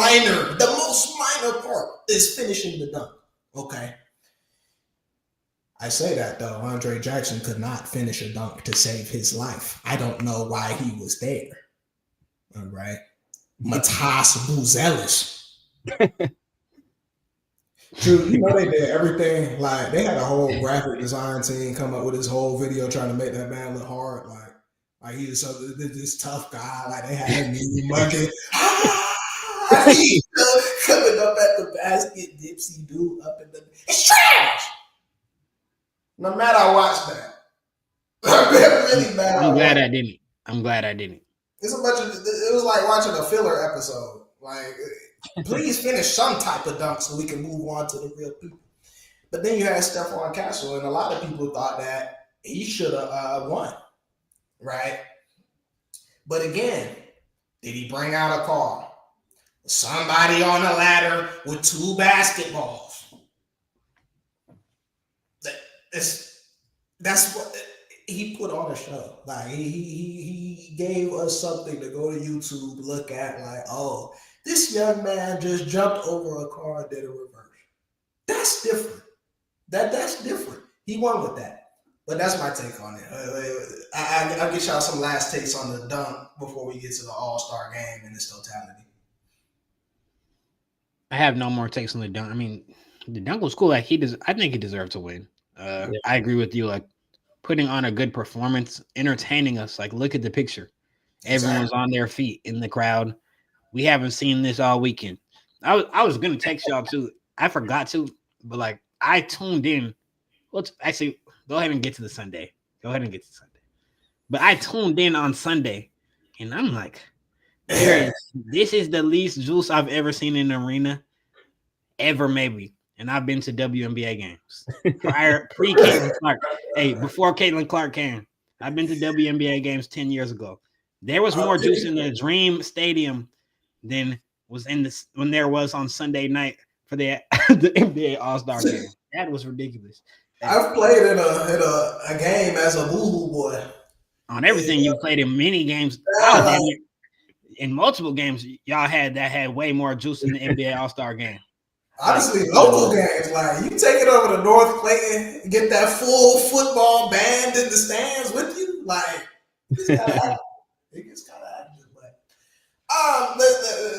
most minor part is finishing the dunk. Okay. I say that though, Andre Jackson could not finish a dunk to save his life. I don't know why he was there. All right. Matas Buzelis. True, they did everything. Like they had a whole graphic design team come up with this whole video trying to make that man look hard. Like he was this tough guy. Like they had him mugging. Coming up at the basket, dipsy dude up in the. It's trash. No matter I watched that. I'm really mad. I'm glad I didn't. It's a bunch of. It was like watching a filler episode. Like, please finish some type of dunk so we can move on to the real people. But then you had Stephon Castle, and a lot of people thought that he should have won, right? But again, did he bring out a call? Somebody on a ladder with 2 basketballs. That's what. He put on a show. Like he gave us something to go to YouTube, look at, like, oh, this young man just jumped over a car and did a reverse. That's different. That's different. He won with that. But that's my take on it. I'll get y'all some last takes on the dunk before we get to the All-Star game in its totality. I have no more takes on the dunk. I mean, the dunk was cool. Like I think he deserved to win. I agree with you. Like, putting on a good performance, entertaining us. Like, look at the picture. Everyone's on their feet in the crowd. we haven't seen this all weekend. I was gonna text y'all too. I forgot to, but like I tuned in. Let's actually go ahead and get to the Sunday. But I tuned in on Sunday, and I'm like, this is the least juice I've ever seen in an arena, ever maybe. And I've been to WNBA games pre-Caitlin Clark. Hey, before Caitlin Clark came, I've been to WNBA games 10 years ago. There was more juice in the Dream Stadium than was in this when there was on Sunday night for the NBA All-Star game. That was ridiculous. I've played in a game as a boo-hoo boy. On everything you played in many games. In multiple games, y'all had way more juice in the NBA All-Star game. Honestly, local games, like you take it over to North Clayton, get that full football band in the stands with you, like it gets kind of active. But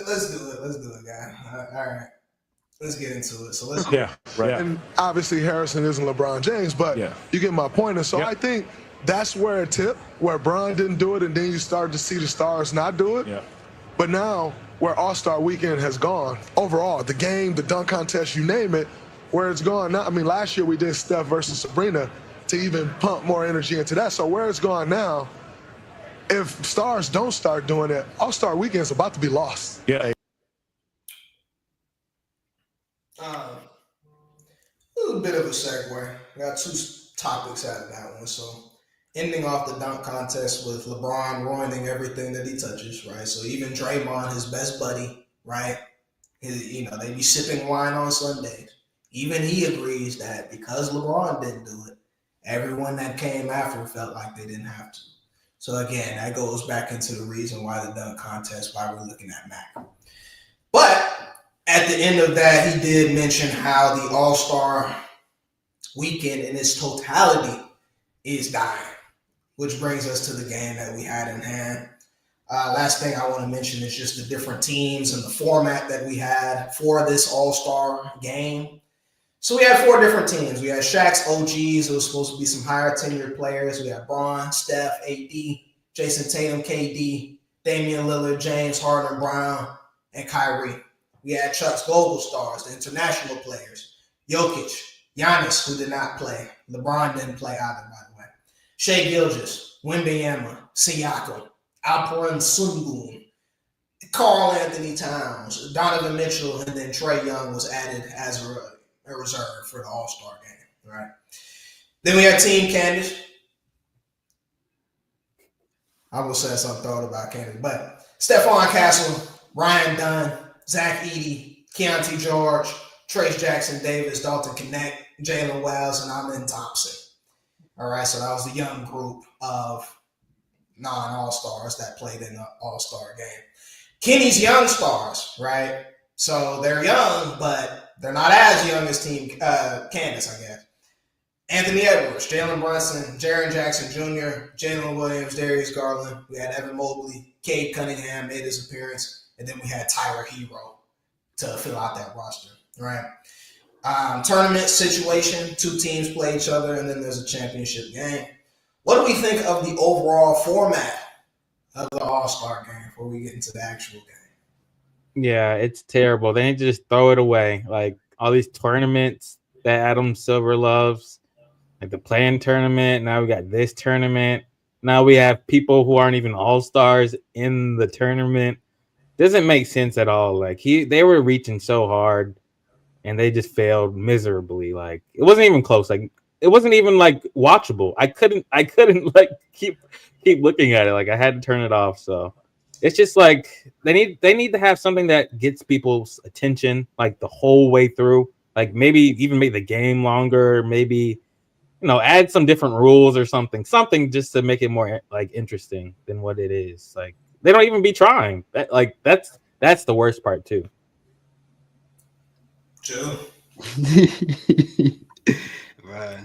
let's do it, guys. All right, let's get into it. So let's right. And obviously Harrison isn't LeBron James, but you get my point. And so I think that's where it tipped, where Bron didn't do it, and then you start to see the stars not do it. Yeah. But now, where All-Star Weekend has gone, overall, the game, the dunk contest, you name it, where it's gone now. I mean, last year we did Steph versus Sabrina to even pump more energy into that. So where it's gone now, if stars don't start doing it, All-Star Weekend is about to be lost. Yeah. A little bit of a segue. I got two topics out of that one. So ending off the dunk contest with LeBron ruining everything that he touches, right? So even Draymond, his best buddy, right? They be sipping wine on Sundays. Even he agrees that because LeBron didn't do it, everyone that came after felt like they didn't have to. So again, that goes back into the reason why the dunk contest, why we're looking at Mac. But at the end of that, he did mention how the All-Star Weekend in its totality is dying, which brings us to the game that we had in hand. Last thing I want to mention is just the different teams and the format that we had for this All-Star game. So we had 4 different teams. We had Shaq's OGs. It was supposed to be some higher tenured players. We had Bron, Steph, AD, Jason Tatum, KD, Damian Lillard, James Harden, Brown, and Kyrie. We had Chuck's global stars, the international players, Jokic, Giannis, who did not play. LeBron didn't play either, by the way. Shai Gilgeous, Wembanyama, Siakam, Alperen Sengun, Karl Anthony Towns, Donovan Mitchell, and then Trae Young was added as a reserve for the All-Star game, right? Then we had Team Candace. I will say something thought about Candace, but Stephon Castle, Ryan Dunn, Zach Edey, Keontae George, Trace Jackson Davis, Dalton Knecht, Jalen Wells, and Amen Thompson. All right, so that was the young group of non-All-Stars that played in the All-Star game. Kenny's young stars, right? So they're young, but they're not as young as Team Candace, I guess. Anthony Edwards, Jalen Brunson, Jaren Jackson Jr., Jalen Williams, Darius Garland. We had Evan Mobley, Cade Cunningham made his appearance, and then we had Tyler Hero to fill out that roster, right? Tournament situation, 2 teams play each other, and then there's a championship game. What do we think of the overall format of the All-Star game before we get into the actual game? Yeah, it's terrible. They need to just throw it away. Like all these tournaments that Adam Silver loves, like the play-in tournament. Now we got this tournament. Now we have people who aren't even All-Stars in the tournament. Doesn't make sense at all. Like they were reaching so hard, and they just failed miserably. Like it wasn't even close. Like it wasn't even like watchable. I couldn't like keep looking at it. Like I had to turn it off. So it's just like they need to have something that gets people's attention like the whole way through. Like maybe even make the game longer. Maybe add some different rules or something just to make it more like interesting than what it is. Like they don't even be trying. That's the worst part too. Joe. Right.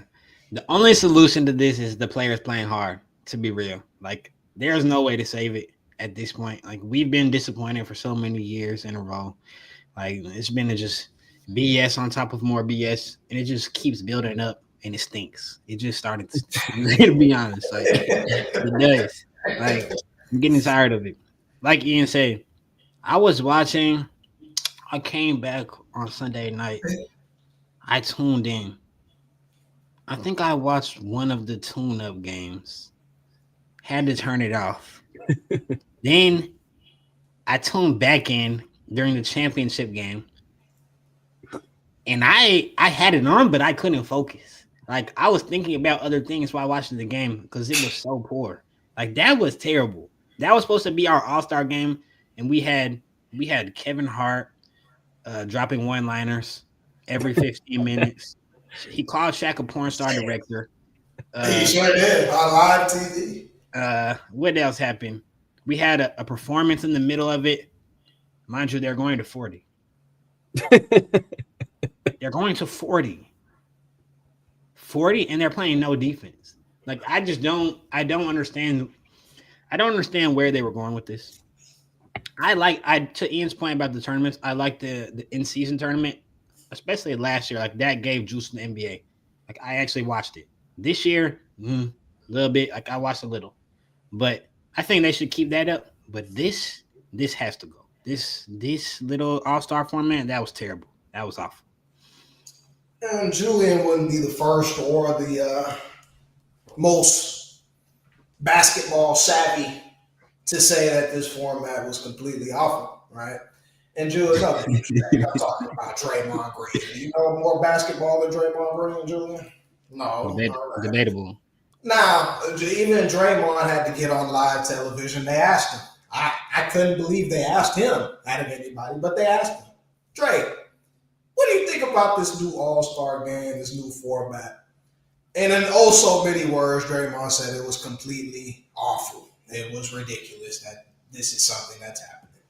The only solution to this is the players playing hard, to be real. Like, there's no way to save it at this point. Like, we've been disappointed for so many years in a row. Like, it's been just BS on top of more BS, and it just keeps building up, and it stinks. It just started to be honest. Like, it does. Like, I'm getting tired of it. Like Ian said, I was watching. I came back on Sunday night. I tuned in. I think I watched one of the tune-up games. Had to turn it off. Then I tuned back in during the championship game, and I had it on, but I couldn't focus. Like I was thinking about other things while watching the game because it was so poor. Like that was terrible. That was supposed to be our All-Star game, and we had Kevin Hart dropping one-liners every 15 minutes. He called Shaq a porn star director. He sure did on live TV. What else happened? We had a performance in the middle of it. Mind you, they're going to 40. They're going to 40. 40, and they're playing no defense. Like I don't understand. I don't understand where they were going with this. To Ian's point about the tournaments, I like the in-season tournament, especially last year. Like that gave juice in the NBA. Like I actually watched it. This year, a little bit. Like I watched a little, but I think they should keep that up. But this has to go. This little All-Star format, that was terrible. That was awful. And Julian wouldn't be the first or the most basketball savvy to say that this format was completely awful, right? And Julian, I'm talking about Draymond Green. Do you know more basketball than Draymond Green, Julian? No. Debatable. Now, even Draymond had to get on live television. They asked him. I couldn't believe they asked him out of anybody, but they asked him, Dre, what do you think about this new All-Star game, this new format? And in oh so many words, Draymond said it was completely awful. It was ridiculous that this is something that's happening.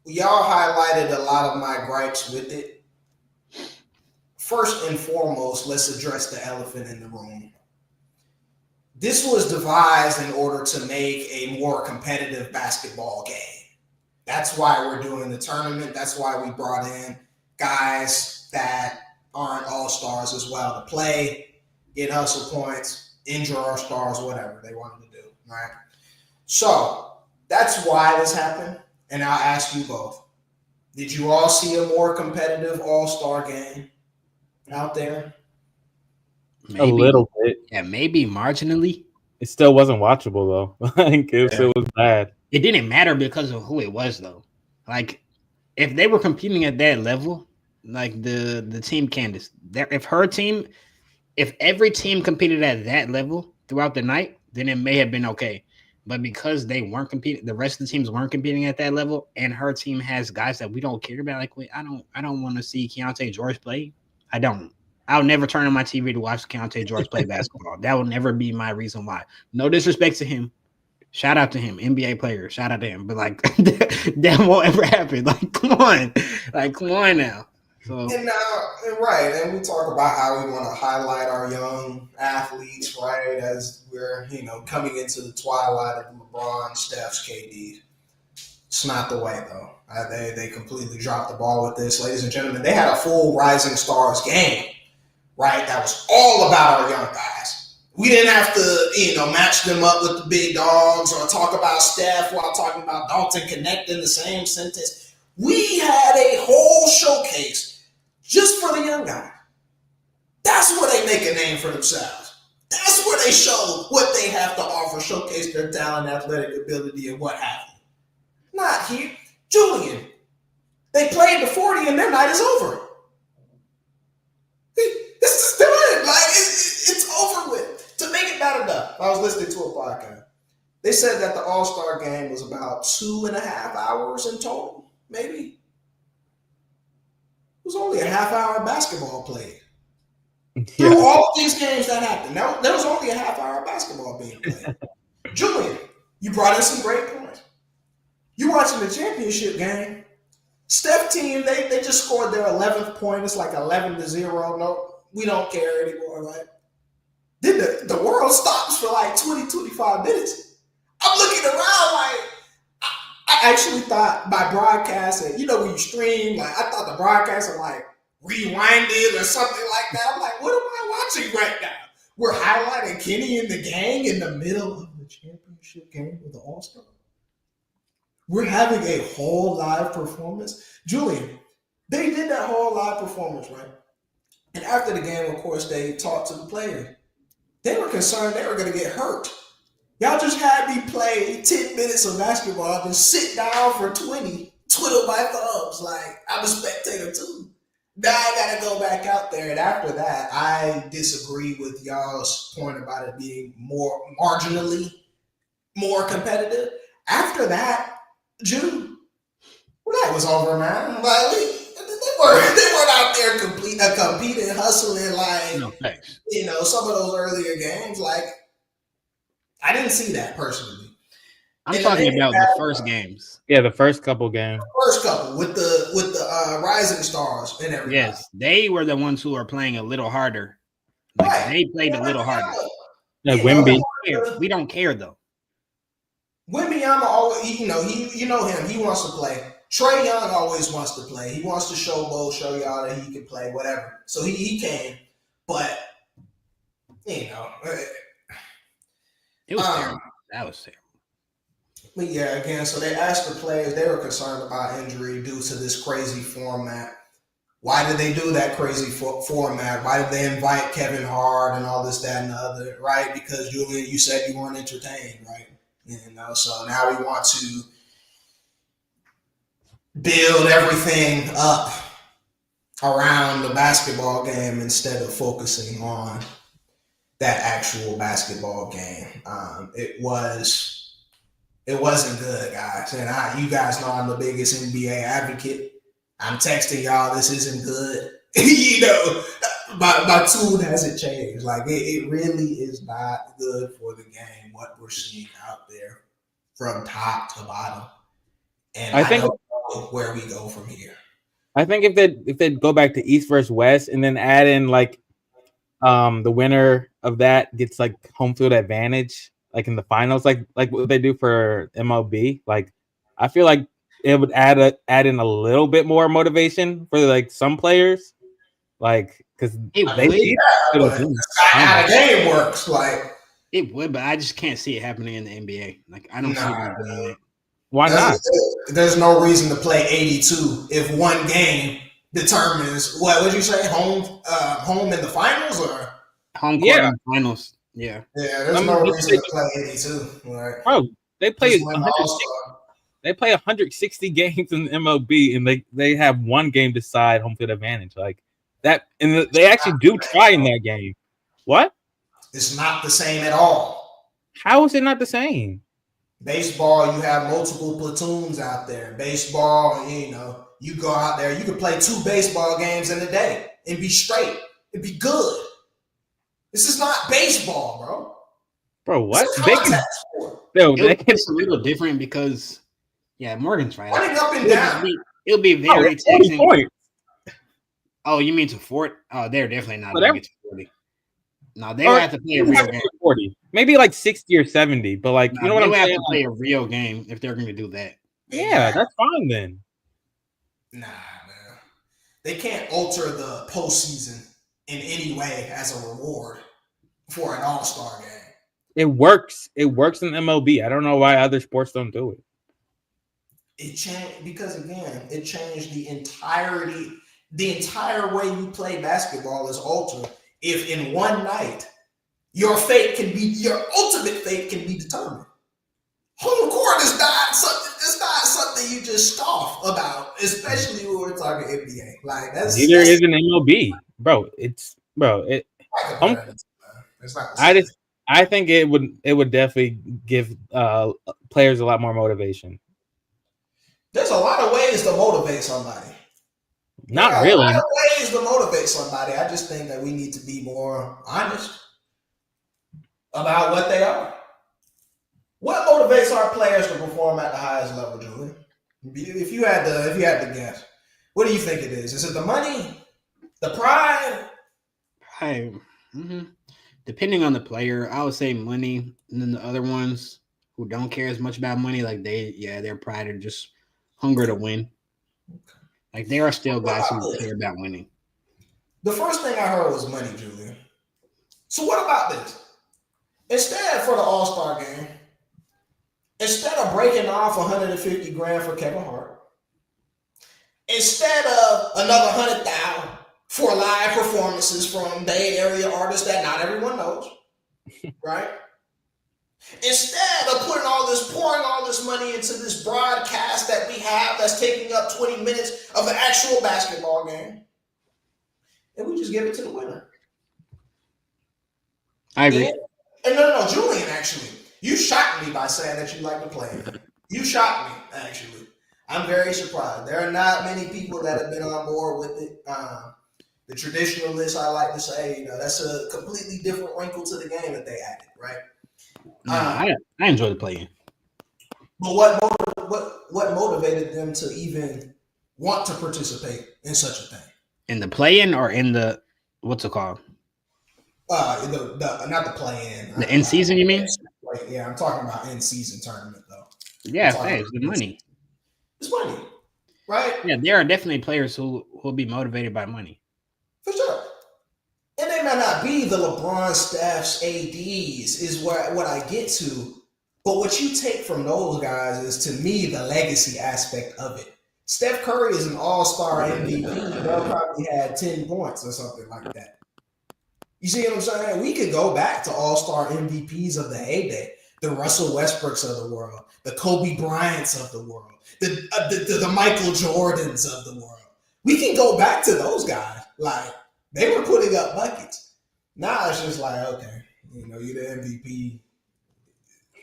Y'all highlighted a lot of my gripes with it. First and foremost, let's address the elephant in the room. This was devised in order to make a more competitive basketball game. That's why we're doing the tournament. That's why we brought in guys that aren't all-stars as well to play, get hustle points, injure our stars, whatever they wanted to do, right? So that's why this happened, and I'll ask you both. Did you all see a more competitive all-star game out there? Maybe, a little bit. Yeah, maybe marginally. It still wasn't watchable, though. I think it was bad. It didn't matter because of who it was, though. Like, if they were competing at that level, like the team Candace, if every team competed at that level throughout the night, then it may have been okay. But because they weren't competing, the rest of the teams weren't competing at that level, and her team has guys that we don't care about. Like, I don't want to see Keontae George play. I don't. I'll never turn on my TV to watch Keontae George play basketball. That will never be my reason why. No disrespect to him. Shout out to him, NBA player. Shout out to him. But like that won't ever happen. Like, come on. Like, come on now. So and we talk about how we want to highlight our young athletes, right? As we're, coming into the twilight of LeBron, Steph's, KD. It's not the way though. They completely dropped the ball with this, ladies and gentlemen. They had a full Rising Stars game. Right, that was all about our young guys. We didn't have to, match them up with the big dogs or talk about Steph while talking about Dalton Connect in the same sentence. We had a whole showcase just for the young guys. That's where they make a name for themselves. That's where they show what they have to offer, showcase their talent, athletic ability, and what have you. Not here. Julian, they played the 40 and their night is over. This is done. Like, it's over with. To make it bad enough, I was listening to a podcast. They said that the All-Star game was about 2.5 hours in total, maybe. It was only a half-hour basketball played. Yeah. Through all these games that happened, there was only a half-hour basketball being played. Julian, you brought in some great points. You watching the championship game. Steph team, they just scored their 11th point. It's like 11-0. No, we don't care anymore, right? Then the world stops for like 20, 25 minutes. I'm looking around like, I actually thought by broadcasting, when you stream, like I thought the broadcaster like rewinded or something like that. I'm like, what am I watching right now? We're highlighting Kenny and the gang in the middle of the championship game with the All-Star. We're having a whole live performance. Julian, they did that whole live performance, right? And after the game, of course, they talked to the players. They were concerned they were going to get hurt. Y'all just had me play 10 minutes of basketball and sit down for 20, twiddle my thumbs. Like, I'm a spectator too. Now I got to go back out there. And after that, I disagree with y'all's point about it being more marginally more competitive. After that, June, well, that was over, man. Like, they weren't out there competing, hustling like, No, thanks. Some of those earlier games. Like, I didn't see that personally. I'm talking about the first games. Yeah, the first couple games. First couple with the rising stars and everything. Yes, they were the ones who are playing a little harder. Like, right. They played a little harder. Like Wemby. We don't care though. Wembanyama always, you know him. He wants to play. Trae Young always wants to play. He wants to show y'all that he can play, whatever. So he came, but it was terrible. That was terrible. But yeah, again, so they asked the players. They were concerned about injury due to this crazy format. Why did they do that crazy format? Why did they invite Kevin Hart and all this, that, and the other? Right? Because Julian, you said you weren't entertained, right? So now we want to build everything up around the basketball game instead of focusing on that actual basketball game. It wasn't good, guys. And you guys know I'm the biggest NBA advocate. I'm texting y'all, this isn't good. My tune hasn't changed. Like, it really is not good for the game, what we're seeing out there from top to bottom. And I think don't know where we go from here. I think if they go back to East versus West and then add in like the winner of that gets like home field advantage, like in the finals, like what they do for MLB, like I feel like it would add in a little bit more motivation for like some players, like because how the game works, like it would, but I just can't see it happening in the NBA. Like I don't see them doing it. Why not? There's no reason to play 82 if one game determines what would you say home in the finals or home court in the finals. Yeah. Yeah, there's no reason to play 82. Like, bro, they play 160 games in the MLB and they have one game decide home field advantage. Like that, and they actually do try in that game. What? It's not the same at all. How is it not the same? Baseball, you have multiple platoons out there. Baseball, you go out there, you can play 2 baseball games in a day and be straight. It'd be good. This is not baseball, bro. Bro, what? It's a little different because, Morgan's right. Running up and down. It'll be very taxing. Oh, you mean to 40? Oh, they're definitely not going to get to 40. No, they would have to play a real game. 40, maybe like 60 or 70, but like you know what I'm saying? They have to play a real game if they're going to do that. Yeah, that's fine then. Nah, man. They can't alter the postseason in any way as a reward for an all-star game. It works. It works in MLB. I don't know why other sports don't do it. It changed because again, it changed the entire way you play basketball is altered. If in one night your ultimate fate can be determined. Home court is not something you just scoff about, especially when we're talking NBA. Like neither is an MLB, bro. It's not I think it would definitely give players a lot more motivation. There's a lot of ways to motivate somebody. Not really. A lot of ways to motivate somebody. I just think that we need to be more honest about what they are. What motivates our players to perform at the highest level, Julian? If you had to guess, what do you think it is? Is it the money, the pride? Depending on the player, I would say money, and then the other ones who don't care as much about money, like their pride and just hunger to win. Like there are still guys who care about winning. The first thing I heard was money, Julian. So what about this? Instead for the All-Star game, instead of breaking off 150 grand for Kevin Hart, instead of another 100,000 for live performances from Bay Area artists that not everyone knows, right? Instead of pouring all this money into this broadcast that we have that's taking up 20 minutes of the actual basketball game, and we just give it to the winner. I agree. And no, Julian, actually, you shocked me by saying that you like to play. You shocked me, actually. I'm very surprised. There are not many people that have been on board with it. The traditionalists, I like to say, that's a completely different wrinkle to the game that they added, right? I enjoy the play-in. But what motivated them to even want to participate in such a thing? In the play-in or in the what's it called? Not the play-in. The in-season, you mean? Yeah, I'm talking about in-season tournament though. Yeah, it's the money. It's money, right? Yeah, there are definitely players who will be motivated by money. For sure. And they may not be the LeBron, Steph's, ADs is what I get to. But what you take from those guys is, to me, the legacy aspect of it. Steph Curry is an all-star MVP. They'll probably had 10 points or something like that. You see what I'm saying? We could go back to all-star MVPs of the heyday. The Russell Westbrooks of the world. The Kobe Bryants of the world. The Michael Jordans of the world. We can go back to those guys. Like, they were putting up buckets. Now it's just like, okay, you're the MVP.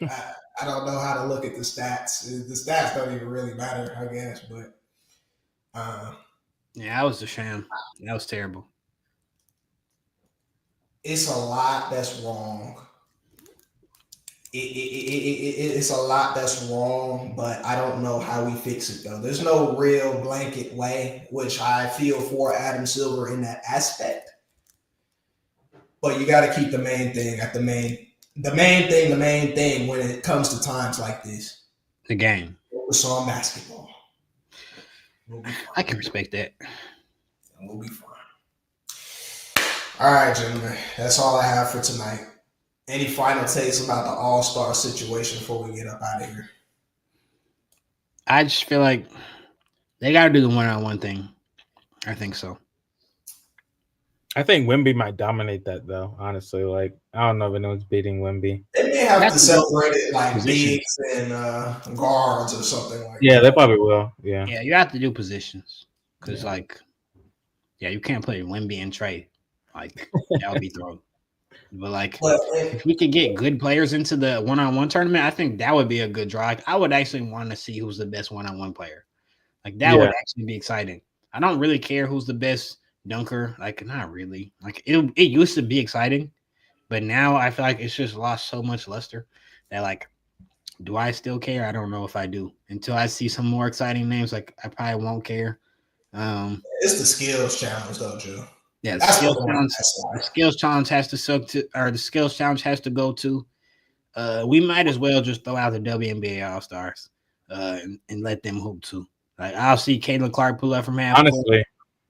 I don't know how to look at the stats. The stats don't even really matter, I guess. But yeah, that was a sham. That was terrible. It's a lot that's wrong. It's a lot that's wrong, but I don't know how we fix it though. There's no real blanket way, which I feel for Adam Silver in that aspect. But you got to keep the main thing at the main thing when it comes to times like this. The game. Focus on basketball. I can respect that. And we'll be fine. All right, gentlemen. That's all I have for tonight. Any final takes about the All-Star situation before we get up out of here? I just feel like they got to do the one-on-one thing. I think so. I think Wemby might dominate that, though, honestly. Like, I don't know if anyone's beating Wemby. They may have to separate it like bigs and guards or something like that. Yeah, they probably will. Yeah. Yeah, you have to do positions. Because, you can't play Wemby and Trey. Like, that would be thrown. But if we could get good players into the one-on-one tournament, I think that would be a good draw. I would actually want to see who's the best one-on-one player. Like, that would actually be exciting. I don't really care who's the best dunker. Like, not really. Like, it used to be exciting, but now I feel like it's just lost so much luster that, like, do I still care? I don't know if I do. Until I see some more exciting names, like, I probably won't care. It's the skills challenge, though, Joe. Yeah, the skills challenge has to go to. We might as well just throw out the WNBA All Stars and let them hoop too. Like, I'll see Caitlin Clark pull up from half. Honestly,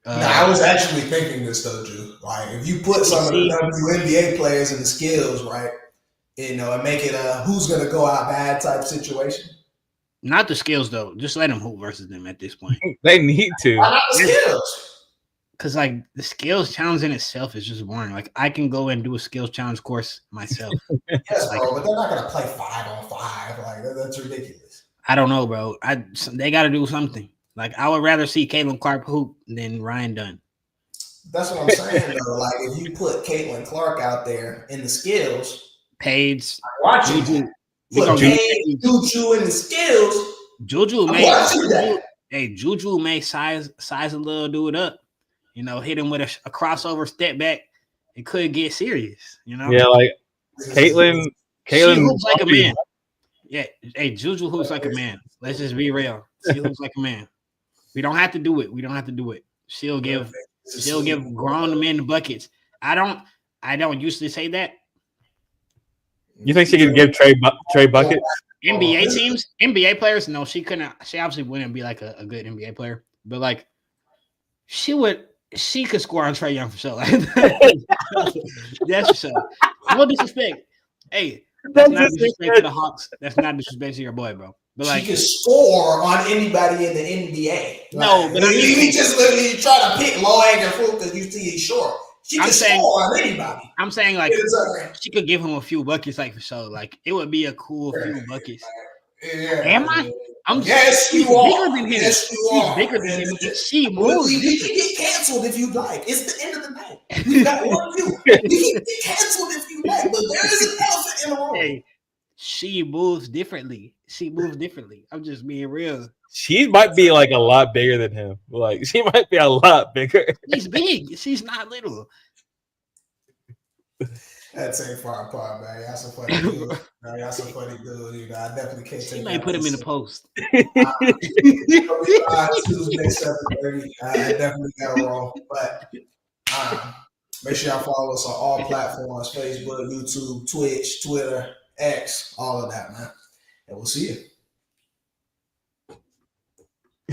I was actually thinking this though, Drew. Like, if you put some of the WNBA players in the skills, right, and make it a who's gonna go out bad type situation. Not the skills though. Just let them hoop versus them at this point. They need to. Why not the skills? Because, like, the skills challenge in itself is just boring. Like, I can go and do a skills challenge course myself. Yes, bro, but they're not going to play 5-on-5. Like, that's ridiculous. I don't know, bro. They got to do something. Like, I would rather see Caitlin Clark hoop than Ryan Dunn. That's what I'm saying, though. Like, if you put Caitlin Clark out there in the skills, Paige, Juju, put Paige, Juju in the skills, Juju may size a little dude up. Hit him with a crossover step back. It could get serious, Yeah, like Caitlin hoops like a man. Yeah, hey, Juju hoops like a man. Let's just be real. She hoops like a man. We don't have to do it. She'll give grown men buckets. I don't usually say that. You think she could give Trey buckets? NBA teams, NBA players? No, she couldn't. She obviously wouldn't be like a good NBA player, but like she could score on Trae Young for sure. That's for sure. No disrespect. Hey, That's not disrespect to the Hawks. That's not disrespect to your boy, bro. But like, she can score on anybody in the NBA. No, but I mean, he just literally try to pick low hanging fruit because you see he's short. She can score on anybody. I'm saying like she could give him a few buckets, like for sure. Like it would be a cool few buckets. Yeah. Am I? Yes, you bigger are. Than him. Yes, you are. Bigger than him. She moves. You can get canceled if you like. It's the end of the night. You got one view. You can get canceled if you like, but there is an elephant in the room. Hey, she moves differently. I'm just being real. She might be like a lot bigger than him. Like she might be a lot bigger. She's big. She's not little. That's a far apart, man. Y'all some funny dude. Y'all some funny dude. You know, I definitely can't take. She might put him in the post. Tuesday 7:30. I definitely got it wrong, but make sure y'all follow us on all platforms: Facebook, YouTube, Twitch, Twitter, X, all of that, man. And we'll see you.